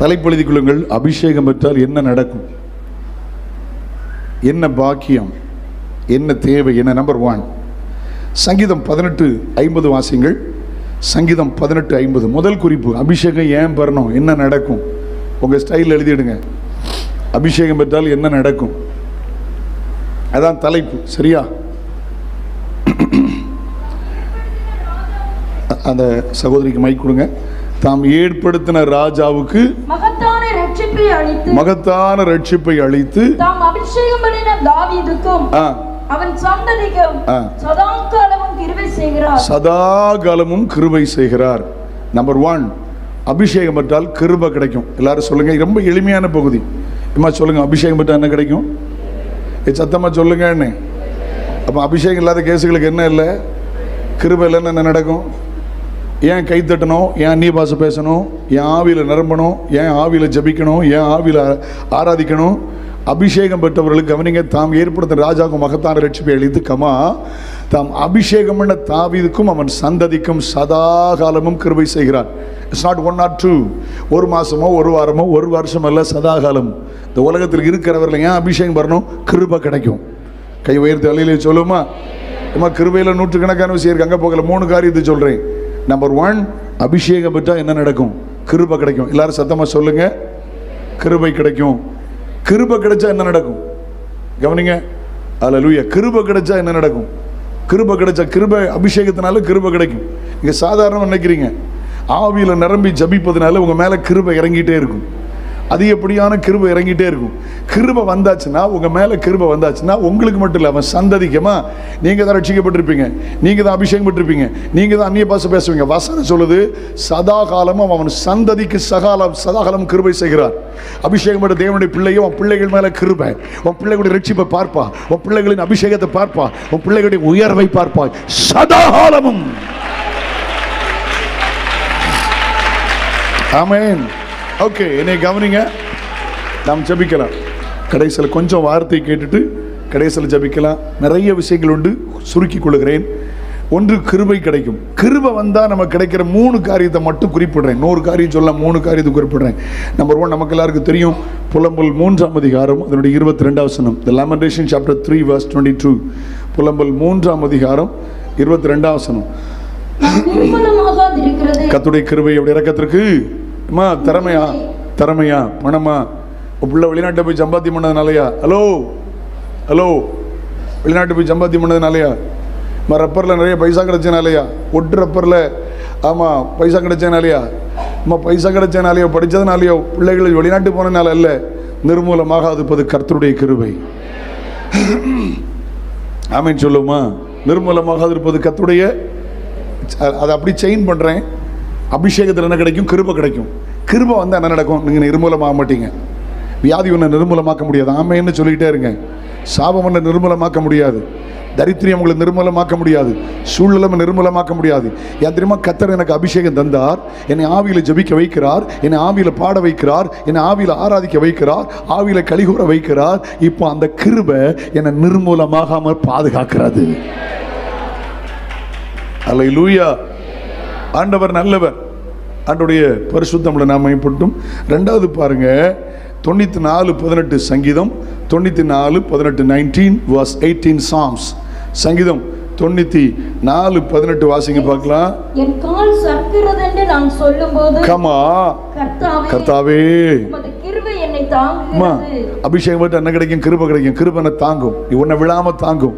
தலைப்பெழுதிக் கொள்ளுங்கள். அபிஷேகம் பெற்றால் என்ன நடக்கும், என்ன பாக்கியம், என்ன தேவை, என்ன. நம்பர் 1 சங்கீதம் 18:50 வாசிங்கள். சங்கீதம் 18:50 முதல் குறிப்பு. அபிஷேகம் ஏன் பெறணும், என்ன நடக்கும், உங்கள் ஸ்டைலில் எழுதிடுங்க. அபிஷேகம் பெற்றால் என்ன நடக்கும், அதான் தலைப்பு. சரியா? அந்த சகோதரிக்கு மைக் கொடுங்க. தாம் ஏற்படுத்தின ராஜாவுக்கு மகத்தான ரட்சிப்பை அளித்து தாம் அபிஷேகம் பண்ணின தாவீதுக்கும் அவன் சந்ததிக்கும் சதாகாலமும் கிருபை செய்கிறார். சதாகாலமும் கிருபை செய்கிறார். நம்பர் 1 அபிஷேகம் பெற்றால் கிருபை கிடைக்கும். எல்லாரும் சொல்லுங்க. ரொம்ப எளிமையான பகுதி. இம்மா சொல்லுங்க, அபிஷேகம் பெற்றால் என்ன கிடைக்கும்? சத்தமா சொல்லுங்க. அப்ப அபிஷேகம் இல்லாத கேசுகளுக்கு என்ன இல்லை, கிருபை இல்லைன்னு என்ன நடக்கும்? ஏன் கை தட்டணும், ஏன் அந்நிய பாஷை பேசணும், ஏன் ஆவியில் நிரம்பணும், ஏன் ஆவியில் ஜபிக்கணும், ஏன் ஆவியில் ஆராதிக்கணும்? அபிஷேகம் பெற்றவர்களுக்கு கவனிங்க. தாம் ஏற்படுத்த ராஜாவுக்கும் மகத்தான ரட்சிப்பை அளித்து தாம் அபிஷேகம் பண்ண தாவீதுக்கும் அவன் சந்ததிக்கும் சதாகாலமும் கிருபை செய்கிறார். இட்ஸ் நாட் 1 or 2, ஒரு மாசமோ ஒரு வாரமோ ஒரு வருஷம் அல்ல, சதாகாலம். இந்த உலகத்தில் இருக்கிறவர்கள் ஏன் அபிஷேகம் வரணும்? கிருபை கிடைக்கும். கை உயர்த்தி அலையிலே சொல்லுமா? ஏமா கிருபையில் நூற்றுக்கணக்கான விஷயம் இருக்கு, அங்கே போகல. 3 காரியத்தை சொல்கிறேன். நம்பர் 1 அபிஷேகம் பெற்றால் என்ன நடக்கும்? கிருபை கிடைக்கும். எல்லாரும் சத்தமாக சொல்லுங்க, கிருபை கிடைக்கும். கிருபை கிடைச்சா என்ன நடக்கும்? கவனிங்க. அல்லேலூயா. கிருபை கிடைச்சா என்ன நடக்கும்? கிருபை கிடைச்சா, கிருபை அபிஷேகத்தினால கிருபை கிடைக்கும். நீங்க சாதாரணமாக நினைக்கிறீங்க, ஆவியில் நிரம்பி ஜபிப்பதுனால உங்க மேல கிருபை இறங்கிட்டே இருக்கும். அதிகப்படியான கிருபை இறங்கிட்டே இருக்கும். கிருபை வந்தாச்சுன்னா, உங்க மேல கிருபை வந்தாச்சுன்னா, உங்களுக்கு மட்டும் இல்லை, அவன் சந்ததிக்கமா நீங்க தான் ரட்சிக்கப்பட்டிருப்பீங்க, நீங்க தான் அபிஷேகம் பெற்றிருப்பீங்க, நீங்க தான் அந்நிய பாஷை பேசுவீங்க. வசனம் சொல்லுது, சதா காலமும் அவன் சந்ததிக்கு சதாகாலம் கிருபை செய்கிறார். அபிஷேகம் பெற்ற தேவனுடைய பிள்ளையும் உன் பிள்ளைகள் மேல கிருபை, உன் பிள்ளைகளுடைய ரட்சிப்பை பார்ப்பா, உன் பிள்ளைகளின் அபிஷேகத்தை பார்ப்பா, உன் பிள்ளைகளுடைய உயர்வை பார்ப்பாய் சதாகாலமும். ஆமென். ஓகே, என்னை கவனிங்க. நாம் ஜபிக்கலாம். கடைசியில் கொஞ்சம் வார்த்தை கேட்டுட்டு கடைசியில் ஜபிக்கலாம். நிறைய விஷயங்கள் உண்டு, சுருக்கி கொள்கிறேன். 1 கிருபை கிடைக்கும். கிருபை வந்தால் நமக்கு கிடைக்கிற 3 காரியத்தை மட்டும் குறிப்பிடுறேன். 100 காரியம் சொல்ல 3 காரியத்தை குறிப்பிடுறேன். நம்பர் 1 நமக்கு எல்லாருக்கும் தெரியும், புலம்பல் 3ஆம் அதிகாரம் அதனுடைய 22 வசனம். The Lamentation chapter 3 verse 22. புலம்பல் 3ஆம் அதிகாரம் 22 வசனம். கர்த்தருடைய கிருபை அப்படி இறக்கத்திற்கு திறமையா பணமா? பிள்ளை வெளிநாட்டை போய் சம்பாத்தியம் பண்ணதுனாலயா? ஹலோ வெளிநாட்டு போய் சம்பாத்தியம் பண்ணதுனாலயா? ரப்பரில் நிறைய பைசா கிடைச்சனாலயா? ஒட்டு ரப்பரில் ஆமாம் பைசா கிடைச்சனாலயா? பைசா கிடைச்சனாலையோ படித்ததுனாலையோ பிள்ளைகள் வெளிநாட்டு போனதுனால அல்ல. நிர்மூலமாக இருப்பது கர்த்தருடைய கிருபை. ஆமென் சொல்லுமா? நிர்மூலமாக இருப்பது கர்த்தருடைய. அதை அப்படி செயின் பண்ணுறேன். அபிஷேகத்தில் என்ன கிடைக்கும்? கிருபை கிடைக்கும். கிருபை வந்தால் என்ன நடக்கும்? நீங்கள் நிர்மூலமாக மாட்டீங்க. வியாதி ஒன்று நிர்மூலமாக்க முடியாது. ஆமைன்னு சொல்லிக்கிட்டே இருங்க. சாபம் ஒன்று நிர்மூலமாக்க முடியாது. தரித்திரியம் உங்களை நிர்மூலமாக்க முடியாது. சூழ்நிலை நிர்மூலமாக்க முடியாது. ஏன் தெரியுமா? கர்த்தர் எனக்கு அபிஷேகம் தந்தார், என்னை ஆவியில் ஜபிக்க வைக்கிறார், என்னை ஆவியில் பாட வைக்கிறார், என்னை ஆவியில் ஆராதிக்க வைக்கிறார், ஆவியில் கலிகூற வைக்கிறார். இப்போ அந்த கிருபை என்னை நிர்மூலமாகாமல் பாதுகாக்கிறது. அல்லேலூயா. ஆண்டவர் நல்லவர். ஆண்டவருடைய பரிசுத்தமுள்ள நாமம். 2வது பாருங்க, 94:18 சங்கீதம் 94:18 19 verse 18 Psalms. சங்கீதம் 94:18 வாசிங்க பார்க்கலாம். என் கால் சறுக்குகிறது என்று நான் சொல்லும்போது கமா கர்த்தாவே கிருபை என்னை தாங்குகிறது. அபிஷேகம் பெற்ற என்ன கிடைக்கும்? கிருபை கிடைக்கும். கிருபை தாங்கும். நீ உன்னை விழாம தாங்கும்.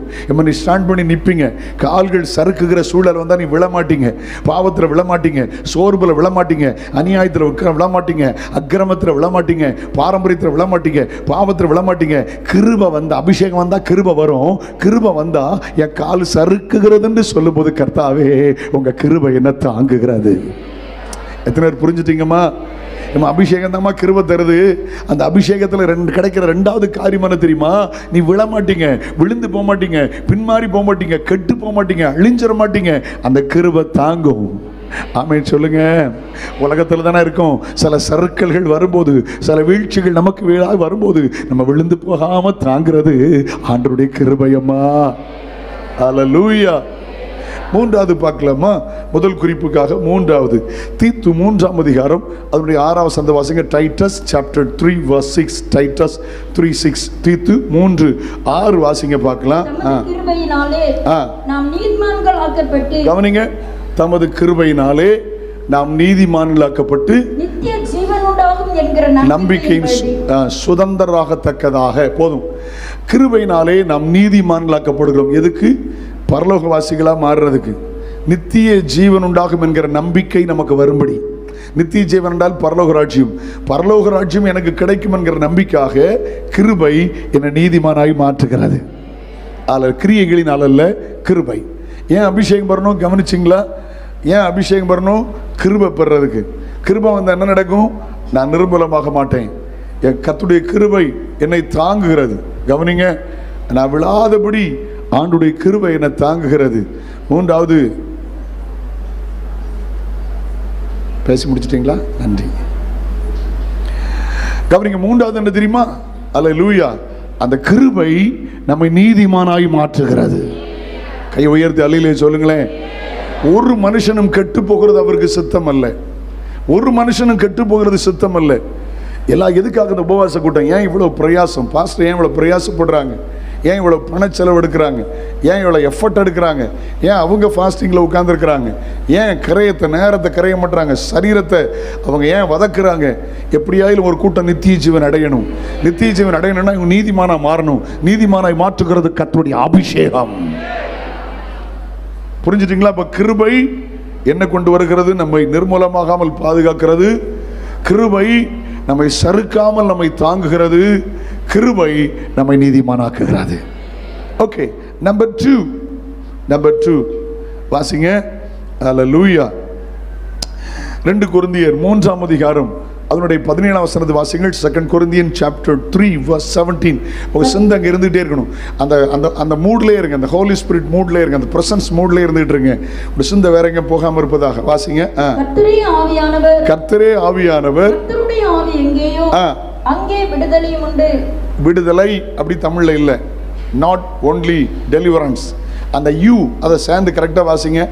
நீ ஸ்டாண்ட் பண்ணி நிற்பீங்க. கால்கள் சறுக்குகிற சூழல் வந்தா நீ விழமாட்டீங்க. பாவத்தில் விழமாட்டீங்க, சோர்வுல விழமாட்டீங்க, அநியாயத்தில் விழமாட்டீங்க, அக்கிரமத்தில் விழமாட்டீங்க, பாரம்பரியத்தில் விழமாட்டீங்க, பாவத்தில் விழமாட்டீங்க. கிருபை வந்தா, அபிஷேகம் வந்தா கிருபை வரும். கிருபை வந்தா என் கால் சறுக்குகிறது என்று சொல்லும் போது கர்த்தாவே உங்க கிருபை என்ன தாங்குகிறது. எத்தனை பேர் புரிஞ்சுட்டீங்கம்மா? நம்ம அபிஷேகம் தான்மா கிருபை தருது. அந்த அபிஷேகத்தில் கிடைக்கிற 2வது காரியம் என்ன தெரியுமா? நீ விழமாட்டீங்க, விழுந்து போக மாட்டீங்க, பின்மாறி போக மாட்டீங்க, கெட்டு போக மாட்டீங்க, அழிஞ்சிட மாட்டீங்க. அந்த கிருபை தாங்கும். ஆமென் சொல்லுங்க. உலகத்தில் தானே இருக்கும். சில சறுக்கல்கள் வரும்போது, சில வீழ்ச்சிகள் நமக்கு வீழாக வரும்போது நம்ம விழுந்து போகாம தாங்கிறது ஆண்டவருடைய கிருபையம்மா. அல்லேலூயா. மூன்றாவது பார்க்கலாமா? முதல் குறிப்புக்காக மூன்றாவது தீத்து 3ஆம் அதிகாரம் அதனுடைய 6ஆம் வசனத்தை வாசிங்க. Titus chapter 3 verse 6. டைட்டஸ் 3:6. தீத்து 3:6 வாசிங்க பார்க்கலாம். தமது கிருபையினாலே நாம் நீதிமான்கள் ஆக்கப்பட்டு, கவனிங்க, தமது கிருபையினாலே நாம் நீதிமான்களாக்கப்பட்டு நித்திய ஜீவன் உண்டாகும் என்கிற நம்பிக்கையின் சுதந்திரராகத்தக்கதாக. போதும். கிருபையினாலே நாம் நீதிமான்களாக்கப்படுகிறோம். எதுக்கு? பரலோகவாசிகளா மாறுறதுக்கு. நித்திய ஜீவன் உண்டாகும் என்கிற நம்பிக்கை நமக்கு வரும்படி. நித்திய ஜீவன் என்றால் பரலோக ராஜ்யம். பரலோக ராஜ்யம் எனக்கு கிடைக்கும் என்கிற நம்பிக்கையாக கிருபை என்னை நீதிமானாய் மாற்றுகிறது. அதில் கிரியைகளினால் அல்ல, கிருபை. ஏன் அபிஷேகம் பெறணும்? கவனிச்சிங்களா? ஏன் அபிஷேகம் பெறணும்? கிருபை பெறுறதுக்கு. கிருபை வந்து என்ன நடக்கும்? நான் நிர்மூலமாக மாட்டேன். என் கர்த்தருடைய கிருபை என்னை தாங்குகிறது. கவனிங்க, நான் விழாதபடி ஆண்டுடைய கிருபை என்னை தாங்குகிறது. மூன்றாவது, பேசி முடிச்சிட்டீங்களா? நன்றி. கவனிங்க, மூன்றாவது என்ன தெரியுமா? அல்லேலூயா. அந்த கிருபை நம்மை நீதிமானாய் மாற்றுகிறது. கை உயர்த்தி அல்லேலூயா சொல்லுங்களேன். ஒரு மனுஷனும் கெட்டு போகிறது அவருக்கு சித்தம் அல்ல. ஒரு மனுஷனும் கெட்டு போகிறது சித்தம் அல்ல. எல்லாம் எதுக்காக இந்த உபவாச கூட்டம்? ஏன் இவ்வளோ பிரயாசம்? பாஸ்டர் ஏன் இவ்வளோ பிரயாசப்படுறாங்க? ஏன் இவ்வளோ பண செலவு எடுக்கிறாங்க? ஏன் இவ்வளோ எஃபர்ட் எடுக்கிறாங்க? ஏன் அவங்க ஃபாஸ்டிங்கில் உட்காந்துருக்குறாங்க? ஏன் நேரத்தை கரைய மாட்டுறாங்க? சரீரத்தை அவங்க ஏன் வதக்குறாங்க? எப்படியாயிலும் ஒரு கூட்டம் நித்திய ஜீவன் அடையணும். நித்திய ஜீவன் அடையணும்னா இவங்க நீதிமானாக மாறணும். நீதிமானாய் மாற்றுகிறது கர்த்தருடைய அபிஷேகம். புரிஞ்சுட்டீங்களா? இப்போ கிருபை என்ன கொண்டு வருகிறது? நம்மை நிர்மூலமாகாமல் பாதுகாக்கிறது. கிருபை நம்மை சறுக்காமல் நம்மை தாங்குகிறது. கிருபை நம்மை நீதிமானாக்குகிறது. ஓகே, நம்பர் 2 வாசிங்க. அல்லேலூயா. 2 கொரிந்தியர் 3ஆம் அதிகாரம் அதனுடைய 17ஆம் வசனத்தை வாசிங்கள். 2 கொரிந்தியன் சாப்டர் 3 verse 17. உங்க சிந்தை அங்கே இருந்துகிட்டே இருக்கணும். அந்த அந்த அந்த மூட்லேயே இருங்க. அந்த ஹோலி ஸ்பிரிட் மூட்லேயே இருங்க. அந்த பிரசன்ஸ் மூட்லேயே இருந்துகிட்டு இருங்க. உங்க சிந்தை வேற எங்கே போகாமல் இருப்பதாக வாசிங்க. கர்த்தரே ஆவியானவர், கர்த்தரே ஆவியானவர், கர்த்தருடைய ஆவி எங்கேயோ அங்கே விடுதலையும் உண்டு. விடுதலை அப்படி தமிழ்ல இல்லை. Not only deliverance. அந்த யூ அதை சேர்ந்து கரெக்டாக வாசிங்க.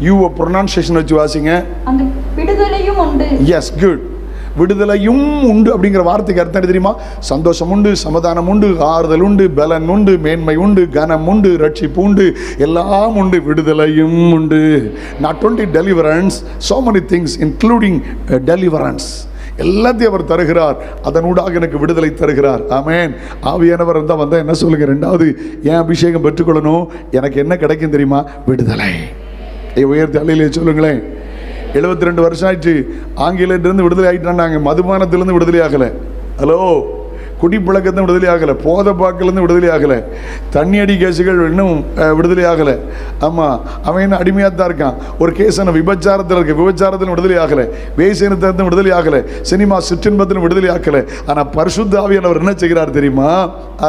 யூவை ப்ரொனன்சியேஷன் வச்சு வாசிங்க. அந்த விடுதலையும் உண்டு. Yes, good. விடுதலையும் உண்டு அப்படிங்கிற வார்த்தைக்கு அர்த்தம் என்ன தெரியுமா? சந்தோஷம் உண்டு, சமாதானம் உண்டு, ஆறுதல் உண்டு, பலன் உண்டு, மேன்மை உண்டு, கனம் உண்டு, ரட்சிப்பு உண்டு, எல்லாம் உண்டு. விடுதலையும் உண்டு. Not only deliverance, so many things including deliverance. எல்லாத்தையும் அவர் தருகிறார். அதனூடாக எனக்கு விடுதலை தருகிறார். ஆமென். ஆவியானவர் இருந்தால் வந்தால் என்ன சொல்லுங்க? 2வது, ஏன் அபிஷேகம் பெற்றுக்கொள்ளணும்? எனக்கு என்ன கிடைக்கும் தெரியுமா? விடுதலை. உயர்த்தி அல்லேலூயா சொல்லுங்களேன். 72 வருஷம் ஆயிடுச்சு. ஆங்கிலேயத்திலிருந்து விடுதலை ஆகிட்டாங்க. மதுபானத்திலிருந்து விடுதலை ஆகலை. ஹலோ, குடிப்பழக்கத்திலிருந்து விடுதலை ஆகலை. போதை பாக்கிலிருந்து விடுதலை ஆகலை. தண்ணி அடி கேஸுகள் இன்னும் விடுதலை ஆகலை. ஆமாம், அவன் என்ன அடிமையாக தான் இருக்கான். ஒரு கேஸ் என்ன விபச்சாரத்தில் இருக்கு. விபச்சாரத்தில் விடுதலை ஆகலை. வேசினத்திலிருந்து விடுதலை ஆகலை. சினிமா சிற்றின்பத்திலும் விடுதலை ஆகலை. ஆனால் பரிசுத்த ஆவியானவர் என்ன செய்கிறார் தெரியுமா?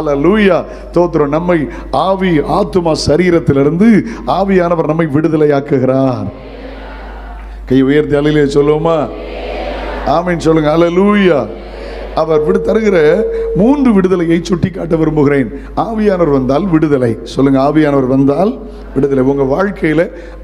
அல்லேலூயா, தோத்திரம். நம்மை ஆவி, ஆத்துமா, சரீரத்திலிருந்து ஆவியானவர் நம்மை விடுதலையாக்குகிறார். கை உயர்த்தி அல்லேலூயா சொல்லுவோமா? ஆமென் சொல்லுங்க. அல்லேலூயா. அவர் தருகிற 3 விடுதலையை சுட்டி காட்ட விரும்புகிறேன். ஆவியானவர் வந்தால் விடுதலை. சொல்லுங்க, ஆவியானவர் வந்தால் விடுதலை. உங்க வாழ்க்கையில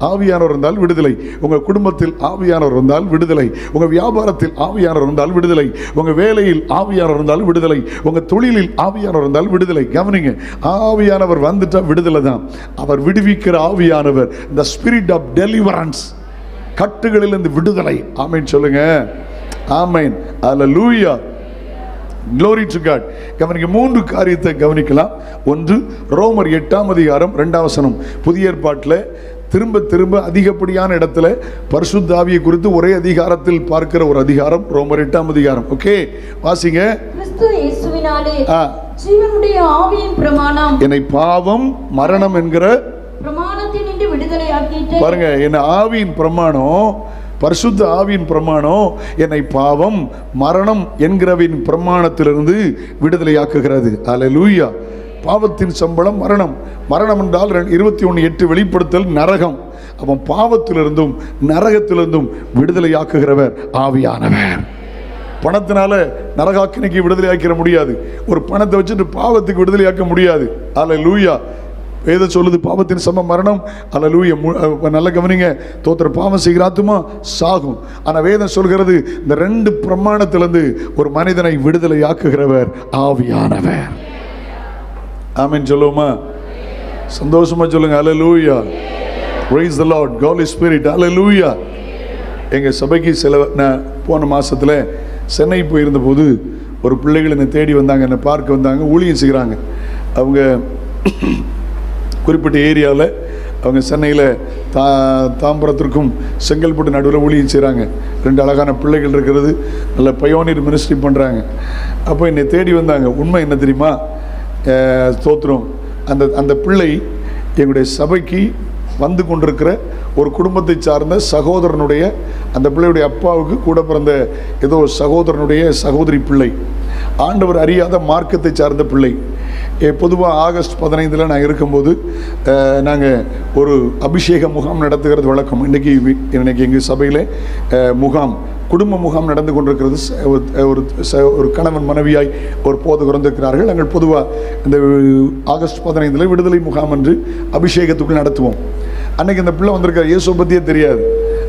ஆவியானவர் வந்தால் விடுதலை. உங்க குடும்பத்தில் ஆவியானவர் வந்தால் விடுதலை. உங்க வியாபாரத்தில் ஆவியானவர் வந்தால் விடுதலை. உங்க வேலையில் ஆவியானவர் வந்தால் விடுதலை. உங்க தொழிலில் ஆவியானவர் வந்தால் விடுதலை. கவனிங்க, ஆவியானவர் வந்துட்டா விடுதலை தான். அவர் விடுவிக்கிற ஆவியானவர். the spirit of deliverance. கட்டுகளிலிருந்து விடுதலை. ஆமென் சொல்லுங்க. ஆமென். அல்லேலூயா. Glory to God. கவனிக்க 3 காரியத்தை கவனிக்கலாம். 1, ரோமர் 8ஆம் அதிகாரம் 2ஆம் வசனம். புதிய ஏற்பாட்டில் திரும்ப திரும்ப அதிகப்படியான இடத்துல பரிசுத்த ஆவியை குறித்து ஒரே அதிகாரத்தில் பார்க்கிற ஒரு அதிகாரம் ரோமர் 8ஆம் அதிகாரம். ஓகே, வாசிங்க. கிறிஸ்து இயேசுவினாலே ஜீவனுடைய ஆவியின் பிரமாணம் என்னை பாவம் மரணம் என்கிற பிரமாணத்தினின்று விடுதலையாக்கிட்டு. பாருங்க, என்ன ஆவியின் பிரமாணம், பரிசுத்த ஆவியின் பிரமாணம் என்னை பாவம் மரணம் என்கிறவின் பிரமாணத்திலிருந்து விடுதலையாக்குகிறது. அல்லேலூயா. பாவத்தின் சம்பளம் மரணம். மரணம் என்றால் 21:8 வெளிப்படுத்தல் நரகம். அவன் பாவத்திலிருந்தும் நரகத்திலிருந்தும் விடுதலையாக்குகிறவர் ஆவியானவர். பணத்தினால நரகாக்கினைக்கு விடுதலையாக்கிற முடியாது. ஒரு பணத்தை வச்சுட்டு பாவத்துக்கு விடுதலையாக்க முடியாது. அல்லேலூயா. வேதம் சொல்லுது பாவத்தின் சம மரணம். அல்லேலூயா. நல்ல கவனிங்க. தோத்திர பாவம் செய்கிற ஆத்துமா சாகும். ஆனா வேதம் சொல்கிறது இந்த 2 பிரமாணத்திலிருந்து ஒரு மனிதனை விடுதலை ஆக்குகிறவர் ஆவியானவர். ஆமென் சொல்லுவோமா? சந்தோஷமா சொல்லுங்க. அல்லேலூயா. praise the lord. holy spirit. அல்லேலூயா. எங்க சபைக்கு நான் போன மாசத்துல சென்னை போயிருந்த போது ஒரு பிள்ளைகள் என்னை தேடி வந்தாங்க, என்னை பார்க்க வந்தாங்க. ஊழியம் செய்கிறாங்க அவங்க. குறிப்பிட்ட ஏரியாவில் அவங்க சென்னையில் தாம்பரத்திற்கும் செங்கல்பட்டு நடுவில் ஊழியம் செய்கிறாங்க. 2 அழகான பிள்ளைகள் இருக்கிறது. நல்ல பயோனியர் மினிஸ்ட்ரி பண்ணுறாங்க. அப்போ என்னை தேடி வந்தாங்க. உண்மை என்ன தெரியுமா? ஸ்தோத்திரம். அந்த பிள்ளை எங்களுடைய சபைக்கு வந்து கொண்டிருக்கிற ஒரு குடும்பத்தை சார்ந்த சகோதரனுடைய, அந்த பிள்ளையுடைய அப்பாவுக்கு கூட பிறந்த ஏதோ சகோதரனுடைய சகோதரி பிள்ளை. ஆண்டவர் அறியாத மார்க்கத்தை சார்ந்த பிள்ளை. பொதுவாக ஆகஸ்ட் 15 நான் இருக்கும்போது நாங்கள் ஒரு அபிஷேக முகாம் நடத்துகிறது வழக்கம். இன்னைக்கு எங்கள் சபையில் முகாம், குடும்ப முகாம் நடந்து கொண்டிருக்கிறது. ஒரு கணவன் மனைவியாய் ஒரு போதகர் வந்திருக்கிறார்கள். நாங்கள் பொதுவாக இந்த ஆகஸ்ட் 15 விடுதலை முகாம் என்று அபிஷேகத்துக்குள் நடத்துவோம். அன்னைக்கு அந்த பிள்ளை வந்திருக்கார். இயேசு பற்றியே தெரியாது,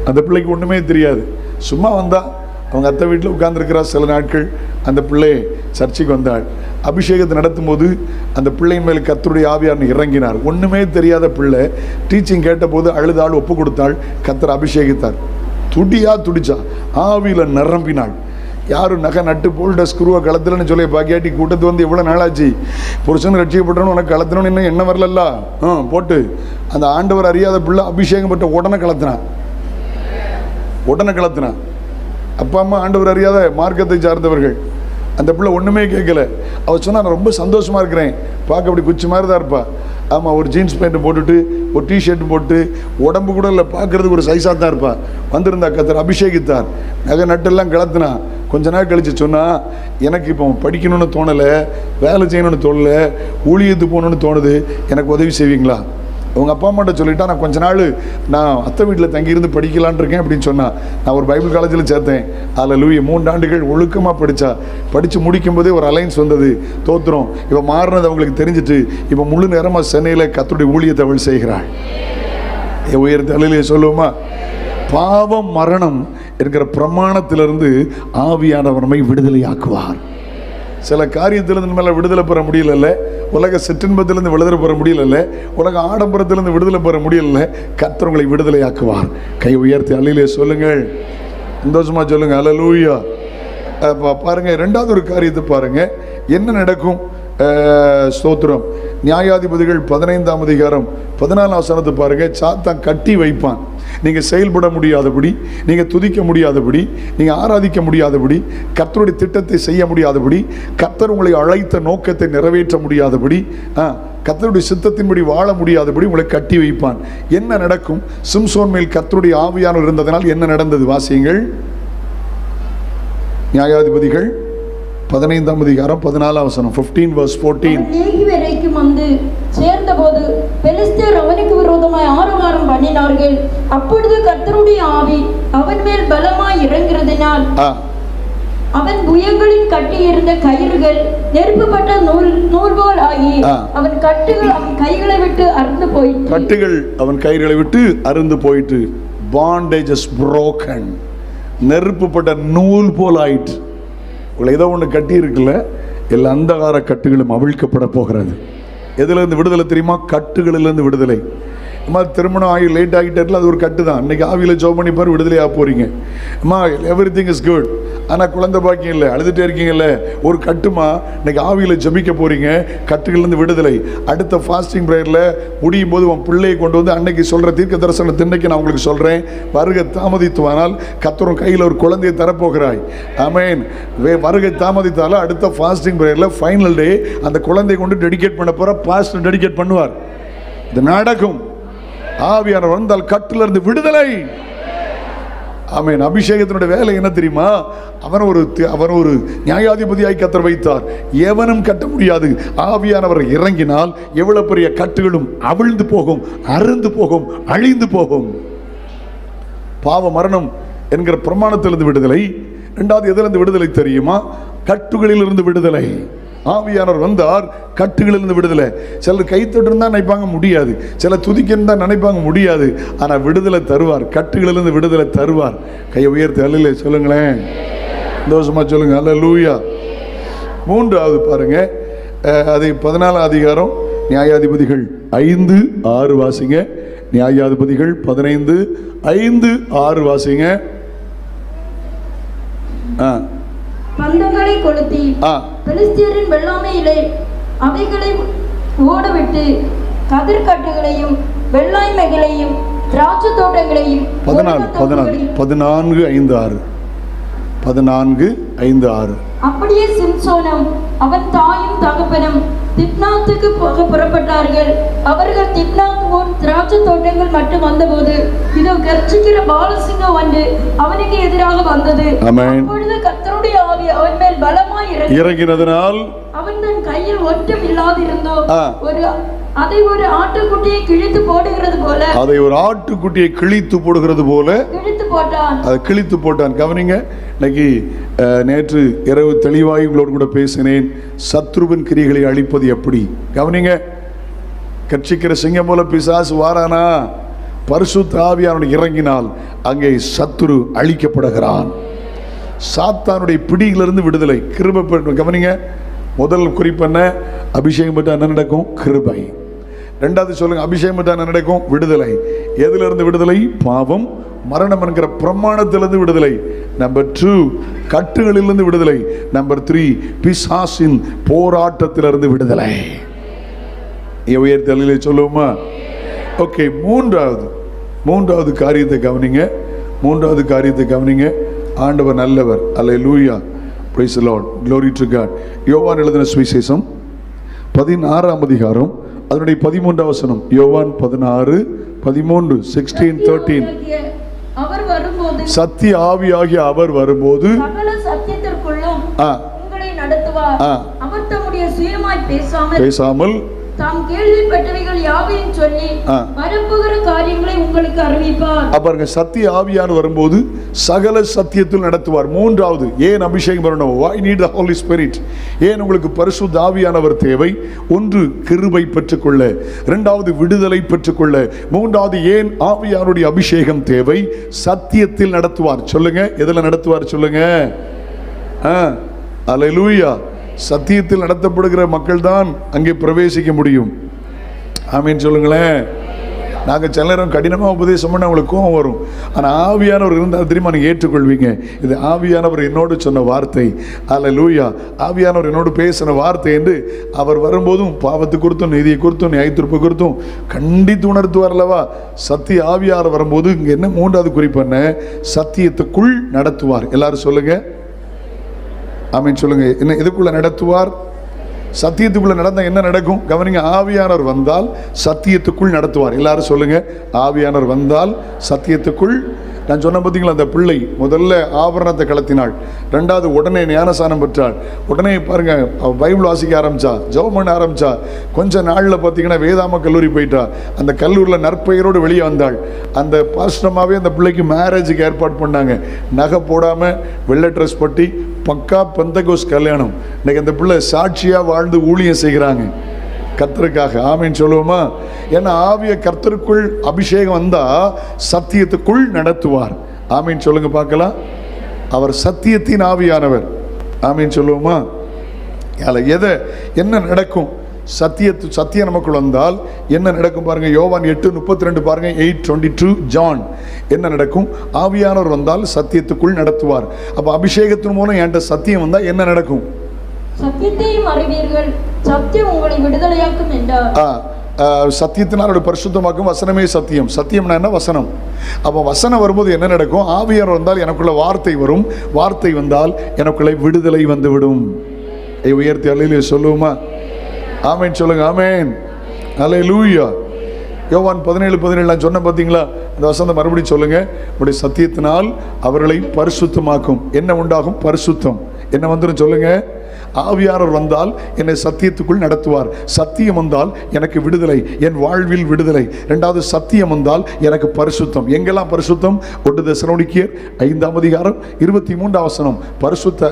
அந்த பிள்ளைக்கு ஒன்றுமே தெரியாது. சும்மா வந்தால் அவங்க அத்தை வீட்டில் உட்கார்ந்துருக்கிறா. சில நாட்கள் அந்த பிள்ளை சர்ச்சைக்கு வந்தாள். அபிஷேகத்தை நடத்தும் போது அந்த பிள்ளையின் மேல் கர்த்தருடைய ஆவியார் இறங்கினார். ஒன்றுமே தெரியாத பிள்ளை டீச்சிங் கேட்டபோது அழுதாள், ஒப்பு கொடுத்தாள். கர்த்தர் அபிஷேகித்தார். துடிச்சா, ஆவியில் நிரம்பினாள். யாரும் நகை நட்டு போல்ட ஸ்க்ரூவை கலத்துலன்னு சொல்லி பாக்கியாட்டி கூட்டத்து வந்து எவ்வளோ நாளாச்சு, புருஷன் ரட்சிக்கப்பட்டவனு உனக்கு கலத்தணும்னு இன்னும் என்ன வரலல்ல போட்டு அந்த ஆண்டவர் அறியாத பிள்ளை அபிஷேகம் பட்ட உடனே கலத்தினான். அப்பா அம்மா ஆண்டவர் அறியாத மார்க்கத்தை சார்ந்தவர்கள். அந்த பிள்ளை ஒன்றுமே கேட்கல. அவள் சொன்னா, நான் ரொம்ப சந்தோஷமாக இருக்கிறேன், பார்க்க அப்படி குச்சி மாதிரி தான் இருப்பா. ஆமாம், ஒரு ஜீன்ஸ் பேண்ட்டு போட்டுட்டு ஒரு டிஷர்ட் போட்டு உடம்பு கூட இல்லை, பார்க்குறதுக்கு ஒரு சைஸாக தான் இருப்பா. வந்திருந்தா கர்த்தர் அபிஷேகித்தார். நகை நட்டெல்லாம் கலத்துனா. கொஞ்ச நாள் கழித்து சொன்னால், எனக்கு இப்போ படிக்கணும்னு தோணலை, வேலை செய்யணும்னு தோணலை, ஊழியத்துக்கு போகணுன்னு தோணுது, எனக்கு உதவி செய்வீங்களா? அவங்க அப்பா அம்மாட்ட சொல்லிட்டா, நான் கொஞ்ச நாள் நான் அத்தை வீட்டில் தங்கியிருந்து படிக்கலான் இருக்கேன் அப்படின்னு சொன்னால், நான் ஒரு பைபிள் காலேஜில் சேர்த்தேன். அல்லேலூயா. 3 ஆண்டுகள் ஒழுக்கமாக படித்து முடிக்கும்போதே ஒரு அலைன்ஸ் வந்தது. தோத்திரம். இப்போ மாறினது அவங்களுக்கு தெரிஞ்சிட்டு இப்போ முழு நேரமாக சென்னையில் கர்த்தருடைய ஊழியத்தை அவள் செய்கிறாள். உயர்த்தி அல்லேலூயா சொல்லுவோமா? பாவம் மரணம் என்கிற பிரமாணத்திலிருந்து ஆவியானவர் நம்மை விடுதலையாக்குவார். சில காரியத்திலிருந்து மேலே விடுதலை பெற முடியல, உலக சிற்றின்பத்திலிருந்து விடுதலை பெற முடியல, உலக ஆடம்பரத்திலிருந்து விடுதலை பெற முடியல. கர்த்தர் உங்களை விடுதலையாக்குவார். கை உயர்த்தி அல்லேலூயா சொல்லுங்கள். சந்தோஷமா சொல்லுங்க. அல்லேலூயா. பாருங்க, 2வது ஒரு காரியத்தை பாருங்க, என்ன நடக்கும்? ஸ்தோத்திரம். நியாயாதிபதிகள் 15ஆம் அதிகாரம் 14ஆம் வசனத்தை பாருங்க. சாத்தான் கட்டி வைப்பான். நீங்கள் செயல்பட முடியாதபடி, நீங்கள் துதிக்க முடியாதபடி, நீங்கள் ஆராதிக்க முடியாதபடி, கர்த்தருடைய திட்டத்தை செய்ய முடியாதபடி, கர்த்தர் உங்களை அழைத்த நோக்கத்தை நிறைவேற்ற முடியாதபடி, கர்த்தருடைய சித்தத்தின்படி வாழ முடியாதபடி உங்களை கட்டி வைப்பான். என்ன நடக்கும்? சிம்சோன் மேல் கர்த்தருடைய ஆவியானவர் இருந்ததனால் என்ன நடந்தது? வாசியுங்கள். நியாயாதிபதிகள் 15ஆம் அதிகாரம் 14ஆம் வசனம். 15:14. வரைக்கும் வந்து சேர்ந்தபோது பெலிஸ்தர் அவனுக்கு விரோதமாய் ஆரவாரம் பண்ணினார்கள். அப்பொழுது கர்த்தருடைய ஆவி அவன் மேல் பலமாய் இறங்குறதினால் அவன் புயங்களில் கட்டியிருந்த கயிறுகள் நெருப்புப்பட்ட நூல் போல் ஆகி அவன் கட்டுகள் அவன் கைகளை விட்டு அறுந்து போயிட்டு. கட்டுகள் அவன் கைகளை விட்டு அறுந்து போயிட்டு. Bondage broken. நெருப்புப்பட்ட நூல் போல் ஆயிட்டு. உங்களை ஏதோ ஒன்று கட்டி இருக்குல்ல, எல்லா அந்தகார கட்டுகளும் அவிழ்க்கப்பட போகிறது. எதுலேருந்து விடுதலை தெரியுமா? கட்டுகளிலிருந்து விடுதலை. அம்மா, திருமணம் ஆகி லேட் ஆகிட்டேர்ல, அது ஒரு கட்டு தான். இன்றைக்கி ஆவியில் ஜோம் பண்ணி பாரு, விடுதலை ஆக போகிறீங்க. அம்மா, எவ்ரிதிங் இஸ் குட், ஆனால் குழந்தை பாக்கியம் இல்லை, அழுதுகிட்டே இருக்கீங்கல்ல, ஒரு கட்டுமா. இன்றைக்கி ஆவியில் ஜபிக்க போகிறீங்க, கட்டுகளிலிருந்து விடுதலை. அடுத்த ஃபாஸ்டிங் ப்ரேயரில் முடியும் போது உன் பிள்ளையை கொண்டு வந்து அன்னைக்கு சொல்கிற தீர்க்க தரிசனத்தை இன்றைக்கி நான் உங்களுக்கு சொல்கிறேன். வருகை தாமதித்துவானால் கர்த்தரும் கையில் ஒரு குழந்தையை தரப்போகிறாய். ஆமென். வருகை தாமதித்தாலும் அடுத்த ஃபாஸ்டிங் ப்ரேயரில் ஃபைனல் டே அந்த குழந்தையை கொண்டு டெடிகேட் பண்ண போகிற பாஸ்டர் டெடிகேட் பண்ணுவார். இது நடக்கும். ஆவியானவர் வந்தால் கட்டிலிருந்து விடுதலை. ஆமென். அபிஷேகத்தினுடைய வேலை என்ன தெரியுமா? அவன் ஒரு நியாயாதிபதியாய் கர்த்தர் வைத்தார். எவனும் கட்ட முடியாது. ஆவியானவர் இறங்கினால் எவ்வளவு பெரிய கட்டுகளும் அவிழ்ந்து போகும், அறுந்து போகும், அழிந்து போகும். பாவ மரணம் என்கிற பிரமாணத்திலிருந்து விடுதலை. 2வது எதிலிருந்து விடுதலை தெரியுமா? கட்டுகளிலிருந்து விடுதலை. ஆவியானவர் வந்தார், கட்டுகளிலிருந்து விடுதலை. சிலர் கைத்தட்டு இருந்தால் நினைப்பாங்க முடியாது, சிலர் துதிக்கணும் தான் நினைப்பாங்க முடியாது. ஆனால் விடுதலை தருவார், கட்டுகளிலிருந்து விடுதலை தருவார். கையை உயர்த்தி அல்ல சொல்லுங்களேன், சந்தோஷமா சொல்லுங்க அல்லேலூயா. மூன்றாவது பாருங்க, அது 14 அதிகாரம் நியாயாதிபதிகள் 5:6 வாசிங்க. நியாயாதிபதிகள் 15:5-6 வாசிங்க. பந்தங்களை கொளுத்தி பெலிஸ்தியரின் வெள்ளாமையிலே அவைகளை ஓடவிட்டு கதிர்கட்டுகளையும் வெள்ளாய்மைகளையும் திராட்சை தோட்டங்களையும் 14:5-6 அப்படியே சிம்சோனும் அவன் தாயும் தகப்பனும் திப்னாத்துக்கு புறப்பட்டார்கள். அவர்கள் திப்னாத் ஊர் திராட்சை தோட்டங்கள் மட்டும் வந்தபோது இதோ கர்ச்சிக்கிற பாலசிங்கம் ஒன்று அவனுக்கு எதிராக வந்தது. அப்பொழுது கர்த்தருடைய ஆவி அவன் மேல் பலமாய் இறங்கினதினால் அவன் தன் கையில் ஒன்றும் இல்லாதிருந்தோ அதை ஒரு ஆட்டுக்குட்டியை கிழித்து போடுகிறது போல கிழித்து போட்டான். கவனிங்க, இன்னைக்கு நேற்று இரவு தெளிவாய் உங்களோடு கூட பேசினேன். சத்ருவின் கிரிகளை அழிப்பது எப்படி? கவனிங்க, கட்சிக்கிற சிங்கம் போல பிசாசு வாரானா, பரிசுத்த ஆவியானவர் இறங்கினால் அங்கே சத்துரு அழிக்கப்படுகிறான். சாத்தானுடைய பிடியிலிருந்து விடுதலை, கிருபை. கவனிங்க, முதல் குறிப்பென்ன? அபிஷேகம் பெற்ற என்ன நடக்கும்? கிருபை. ரெண்டாவது சொல்லுங்க, அபிஷேகம் பெற்ற என்ன நடக்கும்? விடுதலை. எதிலிருந்து விடுதலை? பாவம் மரணம் என்கிற பிரமாணத்திலிருந்து விடுதலை. நம்பர் 2, கட்டுகளிலிருந்து விடுதலை. நம்பர் 3, பிசாசின் போராட்டத்திலிருந்து விடுதலை. உயர்த்தலிலே சொல்லுவோமா? ஓகே, மூன்றாவது காரியத்தை கவனிங்க. ஆண்டவர் நல்லவர். Hallelujah, praise the lord, glory to God. யோவான் எழுதின சுவிசேஷம் 16ஆம் அதிகாரம் அதனுடைய 13ஆம் வசனம். யோவான் 16:13, 16:13. அவர் வரும்போது, சத்திய ஆவியாகிய அவர் வரும்போது சகல சத்தியத்திற்குள்ளும் உங்களை நடத்துவார். அவர் தம்முடைய சுயமாய் பேசாமல் தாம் கேள்விப்பட்டவைகள் யாவையும் சொல்லி வரப்போகிற காரியங்களை உங்களுக்கு அறிவிப்பார். பாருங்க, சத்திய ஆவியானவர் வரும்போது சகல சத்தியத்தில் நடத்துவார். மூன்றாவது, ஏன் அபிஷேகம் வரணும்? why need the holy spirit? ஏன் உங்களுக்கு பரிசுத்த ஆவியானவர் தேவை? ஒன்று, கிருபை பெற்றுக்கொள்ள. இரண்டாவது, விடுதலை பெற்றுக்கொள்ள. மூன்றாவது, ஏன் ஆவியானுடைய அபிஷேகம் தேவை? சத்தியத்தில் நடத்துவார். சொல்லுங்க, எதில் நடத்துவார்? சொல்லுங்க. அல்லேலூயா. சத்தியத்தில் நடத்தப்படுகிற மக்கள் தான் அங்கே பிரவேசிக்க முடியும். ஆமீன் சொல்லுங்களேன். நாங்கள் சில நேரம் கடினமாக உபதேசம் பண்ண அவங்களுக்கு கோபம் வரும். ஆனால் ஆவியானவர் இருந்தால் தெரியுமா, நீங்கள் ஏற்றுக்கொள்வீங்க. இது ஆவியானவர் என்னோடு சொன்ன வார்த்தை. அல்லேலூயா. ஆவியானவர் என்னோடு பேசின வார்த்தை என்று அவர் வரும்போதும் பாவத்தை குறித்தும் நீதியை குறித்தும் நியாயத்தீர்ப்பு குறித்தும் கண்டித்து உணர்த்துவார் அல்லவா? சத்திய ஆவியானவர் வரும்போது இங்கே என்ன மூன்றாவது குறிப்பு? சத்தியத்துக்குள் நடத்துவார். எல்லாரும் சொல்லுங்க, ஆமீன் சொல்லுங்க. என்ன இதுக்குள்ள நடத்துவார்? சத்தியத்துக்குள்ள நடந்தா என்ன நடக்கும்? கவனிங்க, ஆவியானவர் வந்தால் சத்தியத்துக்குள் நடத்துவார். எல்லாரும் சொல்லுங்க, ஆவியானவர் வந்தால் சத்தியத்துக்குள். நான் சொன்ன பார்த்தீங்களா, அந்த பிள்ளை முதல்ல ஆபரணத்தை கலத்தினாள், ரெண்டாவது உடனே ஞானசானம் பெற்றாள். உடனே பாருங்க, பைபிள் வாசிக்க ஆரம்பிச்சா, ஜெபம் பண்ண ஆரம்பிச்சா. கொஞ்ச நாளில் பார்த்தீங்கன்னா வேதாம கல்லூரி போயிட்டா. அந்த கல்லூரியில் நற்பெயரோடு வெளியே வந்தாள். அந்த பாஸ்டமாவே அந்த பிள்ளைக்கு மேரேஜுக்கு ஏற்பாடு பண்ணாங்க. நகை போடாமல் வெள்ளை ட்ரெஸ் பட்டி பக்கா பெந்தகோஸ் கல்யாணம். இன்னைக்கு அந்த பிள்ளை சாட்சியாக வாழ்ந்து ஊழியம் செய்கிறாங்க கர்த்தருக்காக. ஆமீன் சொல்லுவோமா? ஏன்னா ஆவிய கர்த்தருக்குள் அபிஷேகம் வந்தா சத்தியத்துக்குள் நடத்துவார். ஆமீன் சொல்லுங்க பார்க்கலாம். அவர் சத்தியத்தின் ஆவியானவர். ஆமீன் சொல்லுவோமா? எதை என்ன நடக்கும்? சத்தியம் நமக்குள் வந்தால் என்ன நடக்கும் பாருங்க. யோவான் 8:32 பாருங்க. 8:22 ஜான். என்ன நடக்கும்? ஆவியானவர் வந்தால் சத்தியத்துக்குள் நடத்துவார். அப்ப அபிஷேகத்தின் மூலம் என்கிட்ட சத்தியம் வந்தா என்ன நடக்கும்? சத்தியத்தையும் அறிவீர்கள், சத்தியம் உங்களை விடுதலையாக்கும் என்றார். சத்தியத்தினால் பரிசுத்தமாக்கும். வசனமே சத்தியம். சத்தியம்னா என்ன? வசனம். அப்போ வசனம் வரும்போது என்ன நடக்கும்? ஆவியானவர் வந்தால் எனக்குள்ள வார்த்தை வரும். வார்த்தை வந்தால் எனக்குள்ள விடுதலை வந்துவிடும். உயர்த்தி அல்லேலூயா சொல்லுவோமா? ஆமேன் சொல்லுங்க. ஆமேன், அல்லேலூயா. யோவான் 17:17 நான் சொன்ன பார்த்தீங்களா? இந்த வசனம் மறுபடியும் சொல்லுங்க. உடைய சத்தியத்தினால் அவர்களை பரிசுத்தமாக்கும். என்ன உண்டாகும்? பரிசுத்தம். என்ன வந்துடும் சொல்லுங்க? ஆவியானவர் வந்தால் என்னை சத்தியத்துக்குள் நடத்துவார். சத்தியம் வந்தால் எனக்கு விடுதலை, என் வாழ்வில் விடுதலை. இரண்டாவது, சத்தியம் வந்தால் எனக்கு பரிசுத்தம். எங்கெல்லாம் பரிசுத்தம்? 1 தெசலோனிக்கேயர் 5ஆம் அதிகாரம் 23ஆம் வசனம். பரிசுத்த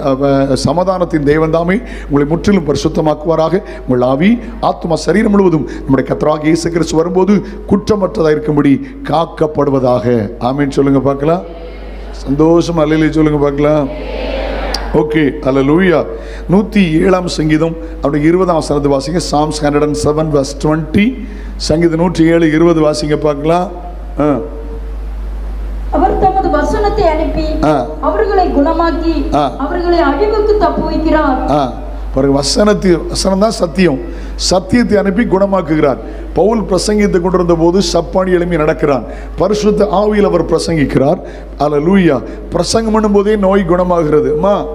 சமாதானத்தின் தேவன் தாமே உங்களை முற்றிலும் பரிசுத்தமாக்குவாராக. உங்கள் ஆவி, ஆத்துமா, சரீரம் முழுவதும் நம்முடைய கர்த்தராகிய இயேசு கிறிஸ்து வரும்போது குற்றமற்றதாக இருக்கும்படி காக்கப்படுவதாக. ஆமென் சொல்லுங்க பார்க்கலாம். சந்தோஷம் அல்லேலூயா சொல்லுங்க பார்க்கலாம். ஓகே, அல்லேலூயா. 107ஆம் சங்கீதம் அப்படி 20ஆம் வசனத்தை வாசிங்க. Psalms 107 verse 20. சங்கீதம் 107 20 வாசிங்க பார்க்கலாம். அவர் தமது வசனத்தை அனுப்பி அவர்களை குணமாக்கி அவர்களை அழிவுக்கு தப்புவிக்கிறார். வசனம் தான் சத்தியம். சத்தியத்தை அனுப்பி குணமாக்குகிறார். பவுல் பிரசங்கித்து கொண்டிருந்த போது சப்பானி எழுப்பி நடக்கிறான். பரிசுத்த ஆவியில் அவர் பிரசங்கிக்கிறார். அல்லேலூயா. பிரசங்கம் பண்ணும் போதே நோய் குணமாகிறது.